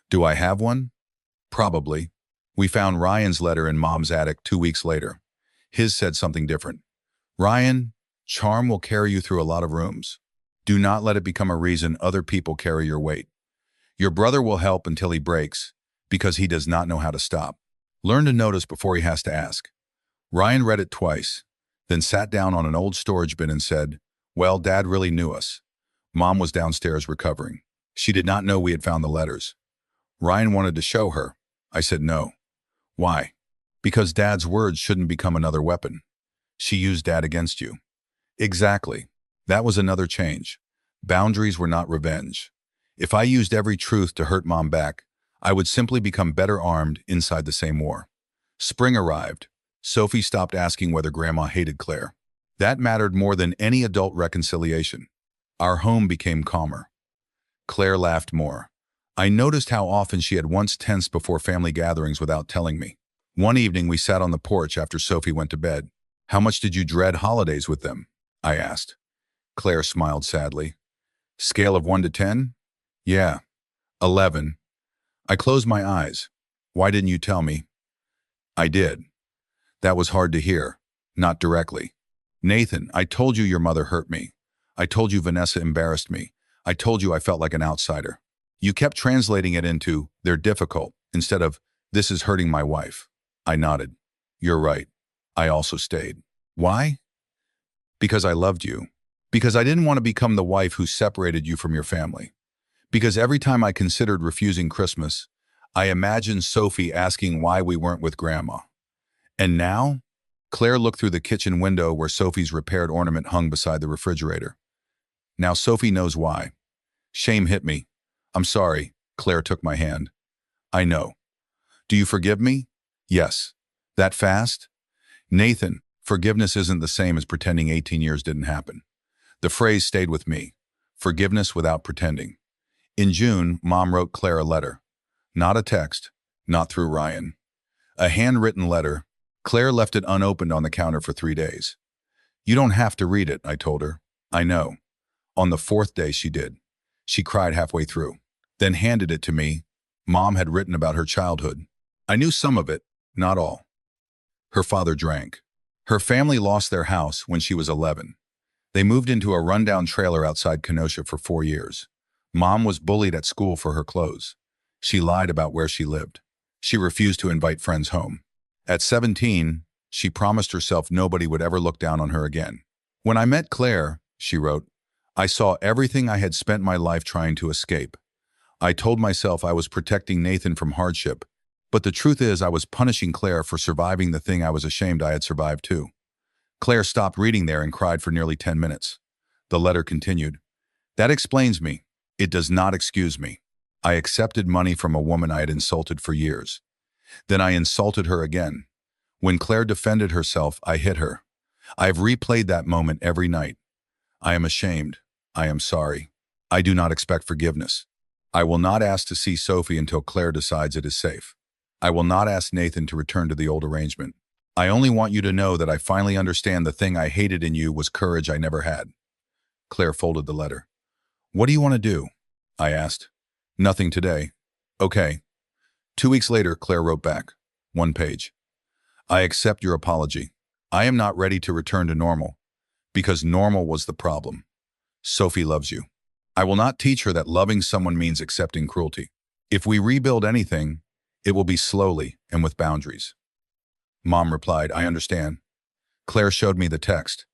Do I have one? Probably. We found Ryan's letter in Mom's attic 2 weeks later. His said something different. Ryan, charm will carry you through a lot of rooms. Do not let it become a reason other people carry your weight. Your brother will help until he breaks because he does not know how to stop. Learn to notice before he has to ask. Ryan read it twice, then sat down on an old storage bin and said, well, Dad really knew us. Mom was downstairs recovering. She did not know we had found the letters. Ryan wanted to show her. I said no. Why? Because Dad's words shouldn't become another weapon. She used Dad against you. Exactly. That was another change. Boundaries were not revenge. If I used every truth to hurt Mom back, I would simply become better armed inside the same war. Spring arrived. Sophie stopped asking whether Grandma hated Claire. That mattered more than any adult reconciliation. Our home became calmer. Claire laughed more. I noticed how often she had once tensed before family gatherings without telling me. One evening we sat on the porch after Sophie went to bed. How much did you dread holidays with them? I asked. Claire smiled sadly. Scale of 1 to 10? Yeah. 11. I closed my eyes. Why didn't you tell me? I did. That was hard to hear. Not directly. Nathan, I told you your mother hurt me. I told you Vanessa embarrassed me. I told you I felt like an outsider. You kept translating it into, they're difficult, instead of, this is hurting my wife. I nodded. You're right. I also stayed. Why? Because I loved you. Because I didn't want to become the wife who separated you from your family. Because every time I considered refusing Christmas, I imagined Sophie asking why we weren't with Grandma. And now? Claire looked through the kitchen window where Sophie's repaired ornament hung beside the refrigerator. Now Sophie knows why. Shame hit me. I'm sorry. Claire took my hand. I know. Do you forgive me? Yes. That fast? Nathan, forgiveness isn't the same as pretending 18 years didn't happen. The phrase stayed with me. Forgiveness without pretending. In June, Mom wrote Claire a letter. Not a text, not through Ryan. A handwritten letter. Claire left it unopened on the counter for 3 days. You don't have to read it, I told her. I know. On the 4th day she did. She cried halfway through, then handed it to me. Mom had written about her childhood. I knew some of it, not all. Her father drank. Her family lost their house when she was 11. They moved into a rundown trailer outside Kenosha for 4 years. Mom was bullied at school for her clothes. She lied about where she lived. She refused to invite friends home. At 17, she promised herself nobody would ever look down on her again. When I met Claire, she wrote, I saw everything I had spent my life trying to escape. I told myself I was protecting Nathan from hardship, but the truth is I was punishing Claire for surviving the thing I was ashamed I had survived too. Claire stopped reading there and cried for nearly 10 minutes. The letter continued, That explains me. It does not excuse me. I accepted money from a woman I had insulted for years. Then I insulted her again. When Claire defended herself, I hit her. I have replayed that moment every night. I am ashamed. I am sorry. I do not expect forgiveness. I will not ask to see Sophie until Claire decides it is safe. I will not ask Nathan to return to the old arrangement. I only want you to know that I finally understand the thing I hated in you was courage I never had. Claire folded the letter. What do you want to do? I asked. Nothing today. Okay. 2 weeks later, Claire wrote back. 1 page. I accept your apology. I am not ready to return to normal, because normal was the problem. Sophie loves you. I will not teach her that loving someone means accepting cruelty. If we rebuild anything, it will be slowly and with boundaries. Mom replied, I understand. Claire showed me the text.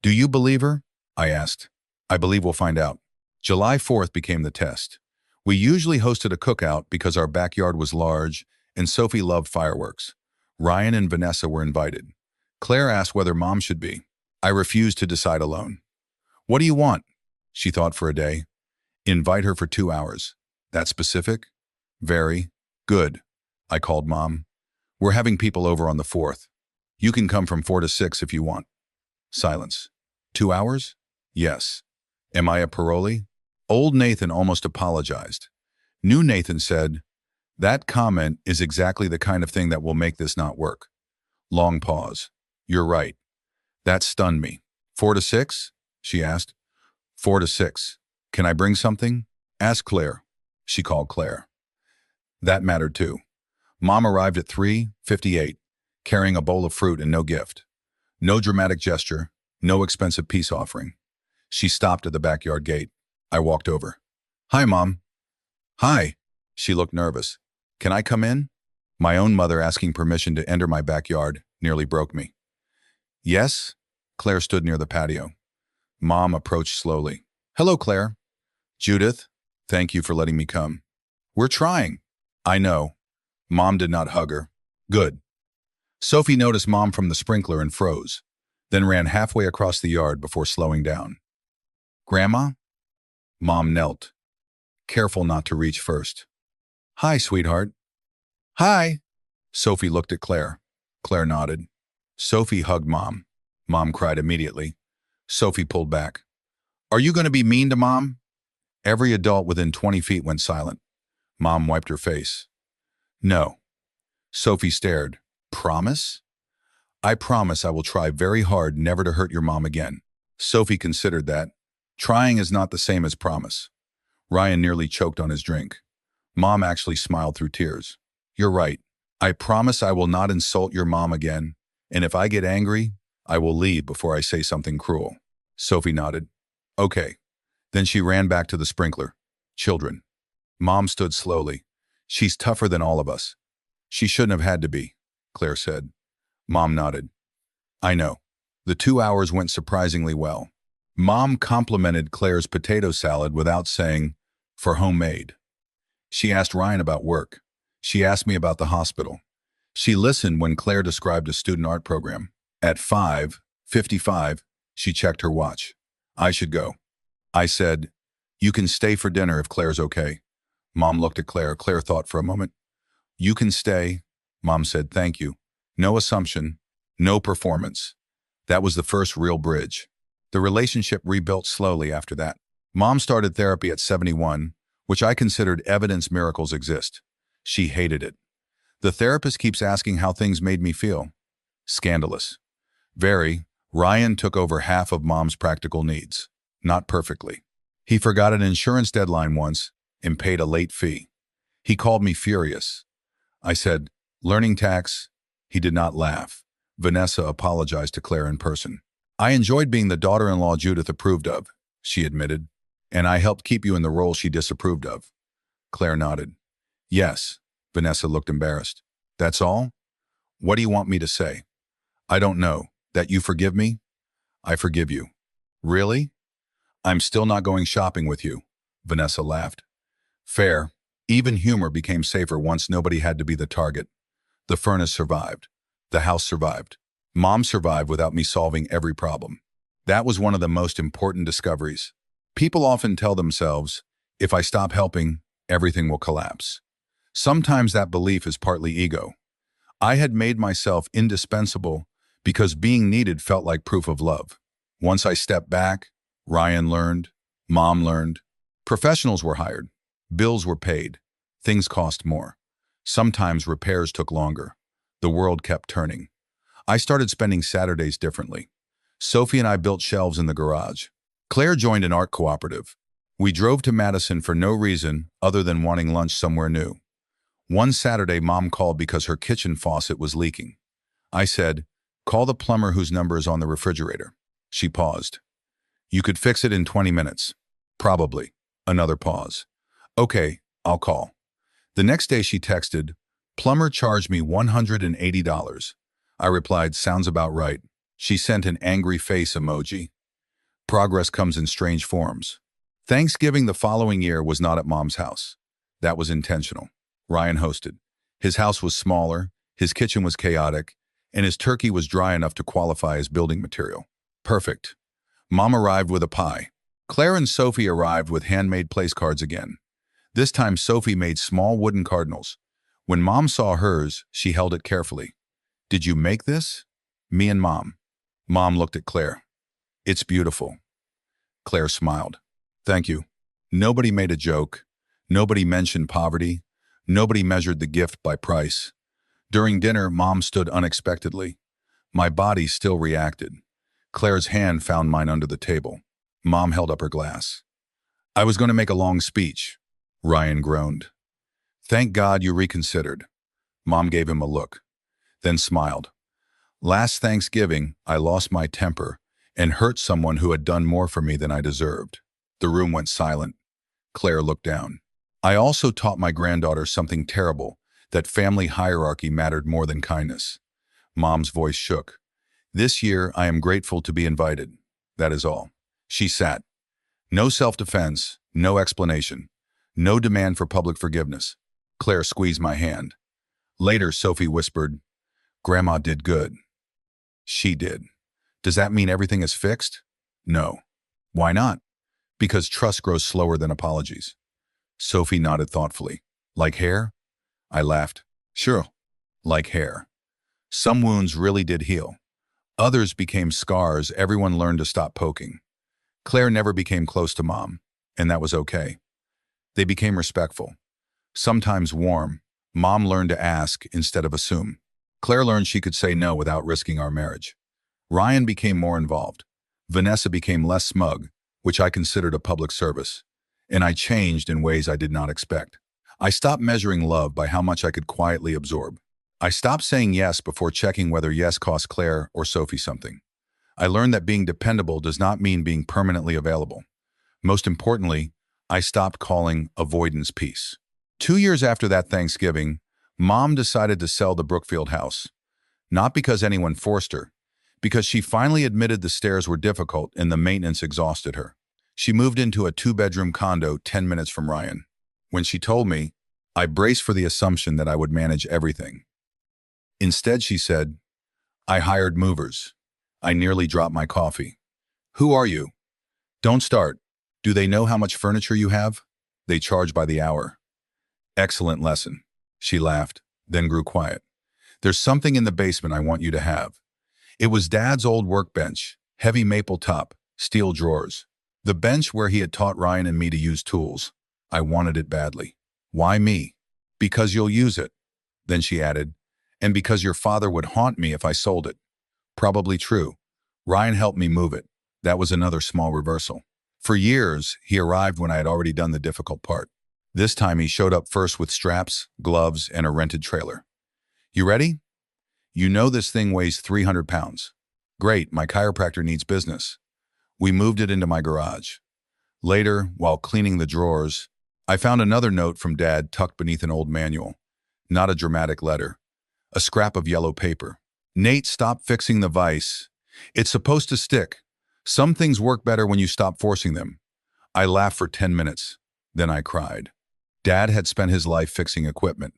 Do you believe her? I asked. I believe we'll find out. July 4th became the test. We usually hosted a cookout because our backyard was large and Sophie loved fireworks. Ryan and Vanessa were invited. Claire asked whether Mom should be. I refused to decide alone. What do you want? She thought for a day. Invite her for 2 hours. That specific? Very. Good. I called Mom. We're having people over on the 4th. You can come from 4 to 6 if you want. Silence. 2 hours? Yes. Am I a parolee? Old Nathan almost apologized. New Nathan said, That comment is exactly the kind of thing that will make this not work. Long pause. You're right. That stunned me. 4 to 6? She asked. 4 to 6. Can I bring something? Ask Claire. She called Claire. That mattered too. Mom arrived at 3:58, carrying a bowl of fruit and no gift. No dramatic gesture, no expensive peace offering. She stopped at the backyard gate. I walked over. Hi, Mom. Hi. She looked nervous. Can I come in? My own mother asking permission to enter my backyard nearly broke me. Yes? Claire stood near the patio. Mom approached slowly. Hello, Claire. Judith, thank you for letting me come. We're trying. I know. Mom did not hug her. Good. Sophie noticed Mom from the sprinkler and froze, then ran halfway across the yard before slowing down. Grandma? Mom knelt, careful not to reach first. Hi, sweetheart. Hi. Sophie looked at Claire. Claire nodded. Sophie hugged Mom. Mom cried immediately. Sophie pulled back. Are you going to be mean to Mom? Every adult within 20 feet went silent. Mom wiped her face. No. Sophie stared. Promise? I promise I will try very hard never to hurt your mom again. Sophie considered that. Trying is not the same as promise. Ryan nearly choked on his drink. Mom actually smiled through tears. You're right. I promise I will not insult your mom again, and if I get angry, I will leave before I say something cruel. Sophie nodded. Okay. Then she ran back to the sprinkler. Children. Mom stood slowly. She's tougher than all of us. She shouldn't have had to be, Claire said. Mom nodded. I know. The 2 hours went surprisingly well. Mom complimented Claire's potato salad without saying, for homemade. She asked Ryan about work. She asked me about the hospital. She listened when Claire described a student art program. At 5:55, she checked her watch. I should go. I said, you can stay for dinner if Claire's okay. Mom looked at Claire. Claire thought for a moment. You can stay. Mom said, thank you. No assumption, no performance. That was the first real bridge. The relationship rebuilt slowly after that. Mom started therapy at 71, which I considered evidence miracles exist. She hated it. The therapist keeps asking how things made me feel. Scandalous. Very. Ryan took over half of Mom's practical needs. Not perfectly. He forgot an insurance deadline once and paid a late fee. He called me furious. I said, Learning tax? He did not laugh. Vanessa apologized to Claire in person. I enjoyed being the daughter-in-law Judith approved of, she admitted, and I helped keep you in the role she disapproved of. Claire nodded. Yes. Vanessa looked embarrassed. That's all? What do you want me to say? I don't know. That you forgive me? I forgive you. Really? I'm still not going shopping with you. Vanessa laughed. Fair. Even humor became safer once nobody had to be the target. The furnace survived. The house survived. Mom survived without me solving every problem. That was one of the most important discoveries. People often tell themselves, if I stop helping, everything will collapse. Sometimes that belief is partly ego. I had made myself indispensable because being needed felt like proof of love. Once I stepped back, Ryan learned, Mom learned. Professionals were hired. Bills were paid. Things cost more. Sometimes repairs took longer. The world kept turning. I started spending Saturdays differently. Sophie and I built shelves in the garage. Claire joined an art cooperative. We drove to Madison for no reason other than wanting lunch somewhere new. One Saturday, Mom called because her kitchen faucet was leaking. I said, call the plumber whose number is on the refrigerator. She paused. You could fix it in 20 minutes. Probably. Another pause. Okay, I'll call. The next day she texted, plumber charged me $180. I replied, sounds about right. She sent an angry face emoji. Progress comes in strange forms. Thanksgiving the following year was not at Mom's house. That was intentional. Ryan hosted. His house was smaller, his kitchen was chaotic, and his turkey was dry enough to qualify as building material. Perfect. Mom arrived with a pie. Claire and Sophie arrived with handmade place cards again. This time Sophie made small wooden cardinals. When Mom saw hers, she held it carefully. Did you make this? Me and Mom. Mom looked at Claire. It's beautiful. Claire smiled. Thank you. Nobody made a joke. Nobody mentioned poverty. Nobody measured the gift by price. During dinner, Mom stood unexpectedly. My body still reacted. Claire's hand found mine under the table. Mom held up her glass. I was going to make a long speech. Ryan groaned. Thank God you reconsidered. Mom gave him a look, then smiled. Last Thanksgiving, I lost my temper and hurt someone who had done more for me than I deserved. The room went silent. Claire looked down. I also taught my granddaughter something terrible, that family hierarchy mattered more than kindness. Mom's voice shook. This year, I am grateful to be invited. That is all. She sat. No self-defense, no explanation, no demand for public forgiveness. Claire squeezed my hand. Later, Sophie whispered, Grandma did good. She did. Does that mean everything is fixed? No. Why not? Because trust grows slower than apologies. Sophie nodded thoughtfully. Like hair? I laughed. Sure, like hair. Some wounds really did heal. Others became scars everyone learned to stop poking. Claire never became close to Mom, and that was okay. They became respectful. Sometimes warm. Mom learned to ask instead of assume. Claire learned she could say no without risking our marriage. Ryan became more involved. Vanessa became less smug, which I considered a public service. And I changed in ways I did not expect. I stopped measuring love by how much I could quietly absorb. I stopped saying yes before checking whether yes cost Claire or Sophie something. I learned that being dependable does not mean being permanently available. Most importantly, I stopped calling avoidance peace. 2 years after that Thanksgiving, Mom decided to sell the Brookfield house. Not because anyone forced her, because she finally admitted the stairs were difficult and the maintenance exhausted her. She moved into a 2-bedroom condo 10 minutes from Ryan. When she told me, I braced for the assumption that I would manage everything. Instead, she said, I hired movers. I nearly dropped my coffee. Who are you? Don't start. Do they know how much furniture you have? They charge by the hour. Excellent lesson. She laughed, then grew quiet. There's something in the basement I want you to have. It was Dad's old workbench, heavy maple top, steel drawers. The bench where he had taught Ryan and me to use tools. I wanted it badly. Why me? Because you'll use it. Then she added, and because your father would haunt me if I sold it. Probably true. Ryan helped me move it. That was another small reversal. For years, he arrived when I had already done the difficult part. This time he showed up first with straps, gloves, and a rented trailer. You ready? You know this thing weighs 300 pounds. Great, my chiropractor needs business. We moved it into my garage. Later, while cleaning the drawers, I found another note from Dad tucked beneath an old manual. Not a dramatic letter. A scrap of yellow paper. Nate, stop fixing the vise. It's supposed to stick. Some things work better when you stop forcing them. I laughed for 10 minutes. Then I cried. Dad had spent his life fixing equipment.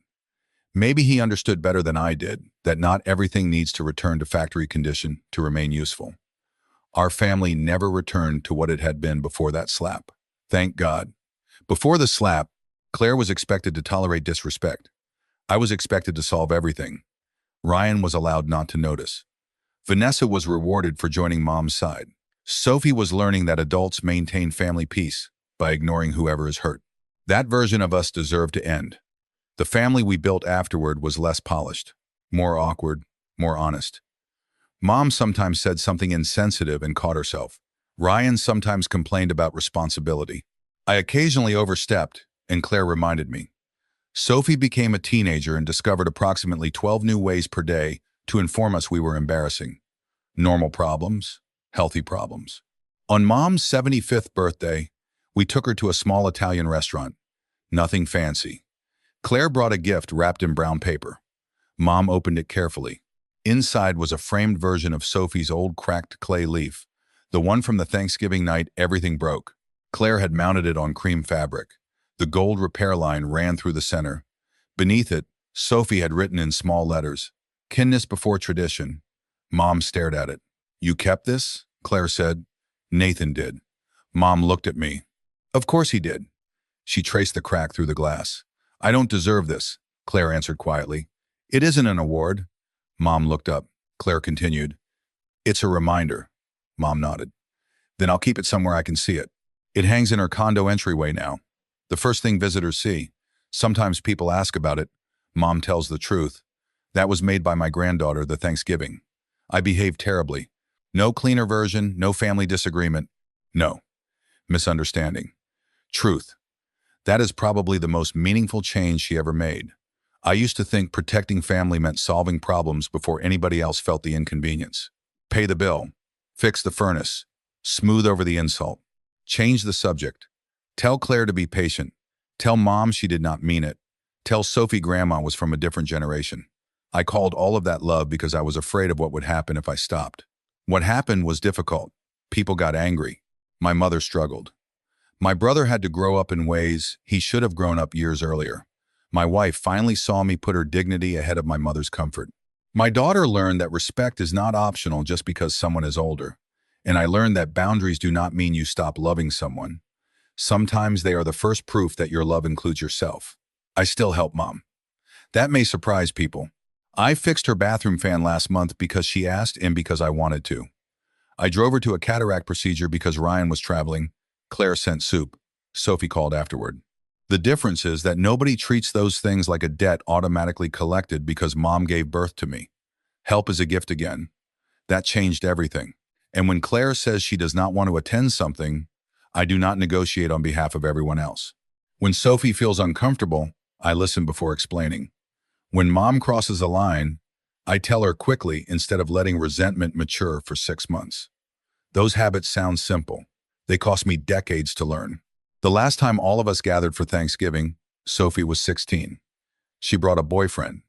Maybe he understood better than I did that not everything needs to return to factory condition to remain useful. Our family never returned to what it had been before that slap. Thank God. Before the slap, Claire was expected to tolerate disrespect. I was expected to solve everything. Ryan was allowed not to notice. Vanessa was rewarded for joining Mom's side. Sophie was learning that adults maintain family peace by ignoring whoever is hurt. That version of us deserved to end. The family we built afterward was less polished, more awkward, more honest. Mom sometimes said something insensitive and caught herself. Ryan sometimes complained about responsibility. I occasionally overstepped, and Claire reminded me. Sophie became a teenager and discovered approximately 12 new ways per day to inform us we were embarrassing. Normal problems, healthy problems. On Mom's 75th birthday, we took her to a small Italian restaurant. Nothing fancy. Claire brought a gift wrapped in brown paper. Mom opened it carefully. Inside was a framed version of Sophie's old cracked clay leaf, the one from the Thanksgiving night everything broke. Claire had mounted it on cream fabric. The gold repair line ran through the center. Beneath it, Sophie had written in small letters, "Kindness before tradition." Mom stared at it. "You kept this?" Claire said. "Nathan did." Mom looked at me. "Of course he did." She traced the crack through the glass. "I don't deserve this," Claire answered quietly. "It isn't an award." Mom looked up. Claire continued. "It's a reminder." Mom nodded. "Then I'll keep it somewhere I can see it. It hangs in her condo entryway now. The first thing visitors see. Sometimes people ask about it. Mom tells the truth. That was made by my granddaughter the Thanksgiving. I behaved terribly. No cleaner version, no family disagreement. No. Misunderstanding. Truth. That is probably the most meaningful change she ever made. I used to think protecting family meant solving problems before anybody else felt the inconvenience. Pay the bill. Fix the furnace. Smooth over the insult. Change the subject. Tell Claire to be patient. Tell Mom she did not mean it. Tell Sophie Grandma was from a different generation. I called all of that love because I was afraid of what would happen if I stopped. What happened was difficult. People got angry. My mother struggled. My brother had to grow up in ways he should have grown up years earlier. My wife finally saw me put her dignity ahead of my mother's comfort. My daughter learned that respect is not optional just because someone is older. And I learned that boundaries do not mean you stop loving someone. Sometimes they are the first proof that your love includes yourself. I still help Mom. That may surprise people. I fixed her bathroom fan last month because she asked and because I wanted to. I drove her to a cataract procedure because Ryan was traveling. Claire sent soup. Sophie called afterward. The difference is that nobody treats those things like a debt automatically collected because Mom gave birth to me. Help is a gift again. That changed everything. And when Claire says she does not want to attend something, I do not negotiate on behalf of everyone else. When Sophie feels uncomfortable, I listen before explaining. When Mom crosses a line, I tell her quickly instead of letting resentment mature for 6 months. Those habits sound simple. They cost me decades to learn. The last time all of us gathered for Thanksgiving, Sophie was 16. She brought a boyfriend,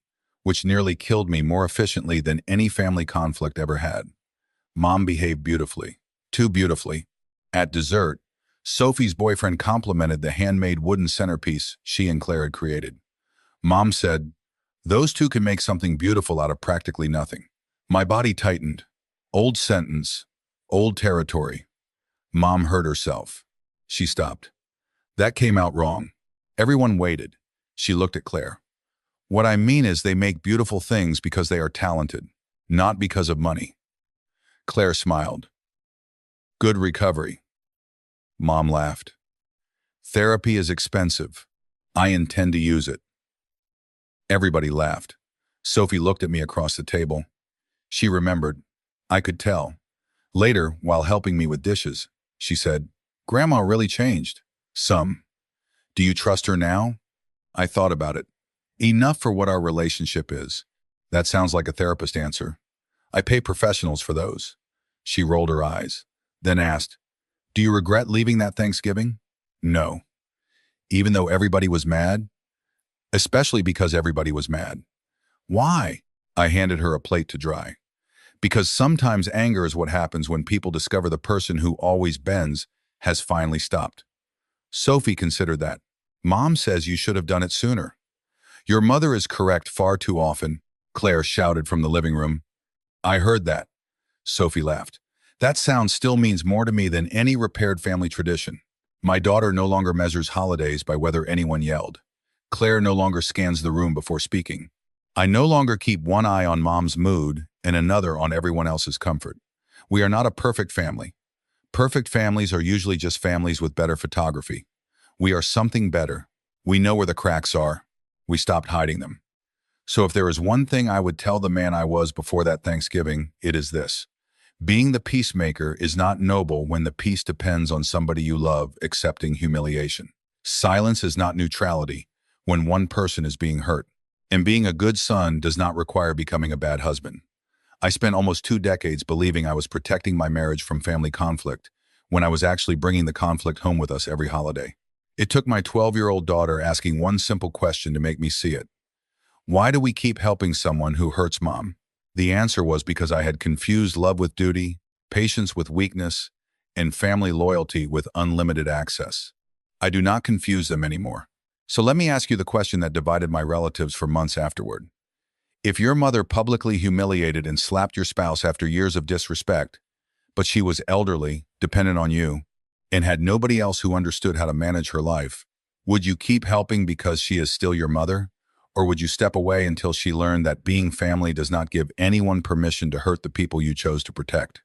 which nearly killed me more efficiently than any family conflict ever had. Mom behaved beautifully, too beautifully. At dessert, Sophie's boyfriend complimented the handmade wooden centerpiece she and Claire had created. Mom said, "Those two can make something beautiful out of practically nothing." My body tightened. Old sentence, old territory. Mom hurt herself. She stopped. That came out wrong. Everyone waited. She looked at Claire. "What I mean is they make beautiful things because they are talented, not because of money." Claire smiled. "Good recovery." Mom laughed. "Therapy is expensive. I intend to use it." Everybody laughed. Sophie looked at me across the table. She remembered. I could tell. Later, while helping me with dishes, she said, "Grandma really changed." "Some." "Do you trust her now?" I thought about it. "Enough for what our relationship is." That sounds like a therapist answer. I pay professionals for those. She rolled her eyes, then asked, do you regret leaving that Thanksgiving? No. Even though everybody was mad? Especially because everybody was mad. Why? I handed her a plate to dry. Because sometimes anger is what happens when people discover the person who always bends has finally stopped. Sophie considered that. Mom says you should have done it sooner. Your mother is correct far too often, Claire shouted from the living room. I heard that. Sophie laughed. That sound still means more to me than any repaired family tradition. My daughter no longer measures holidays by whether anyone yelled. Claire no longer scans the room before speaking. I no longer keep one eye on Mom's mood and another on everyone else's comfort. We are not a perfect family. Perfect families are usually just families with better photography. We are something better. We know where the cracks are. We stopped hiding them. So if there is one thing I would tell the man I was before that Thanksgiving, it is this. Being the peacemaker is not noble when the peace depends on somebody you love accepting humiliation. Silence is not neutrality when one person is being hurt. And being a good son does not require becoming a bad husband. I spent almost 2 decades believing I was protecting my marriage from family conflict when I was actually bringing the conflict home with us every holiday. It took my 12-year-old daughter asking one simple question to make me see it. Why do we keep helping someone who hurts Mom? The answer was because I had confused love with duty, patience with weakness, and family loyalty with unlimited access. I do not confuse them anymore. So let me ask you the question that divided my relatives for months afterward. If your mother publicly humiliated and slapped your spouse after years of disrespect, but she was elderly, dependent on you, and had nobody else who understood how to manage her life, would you keep helping because she is still your mother? Or would you step away until she learned that being family does not give anyone permission to hurt the people you chose to protect?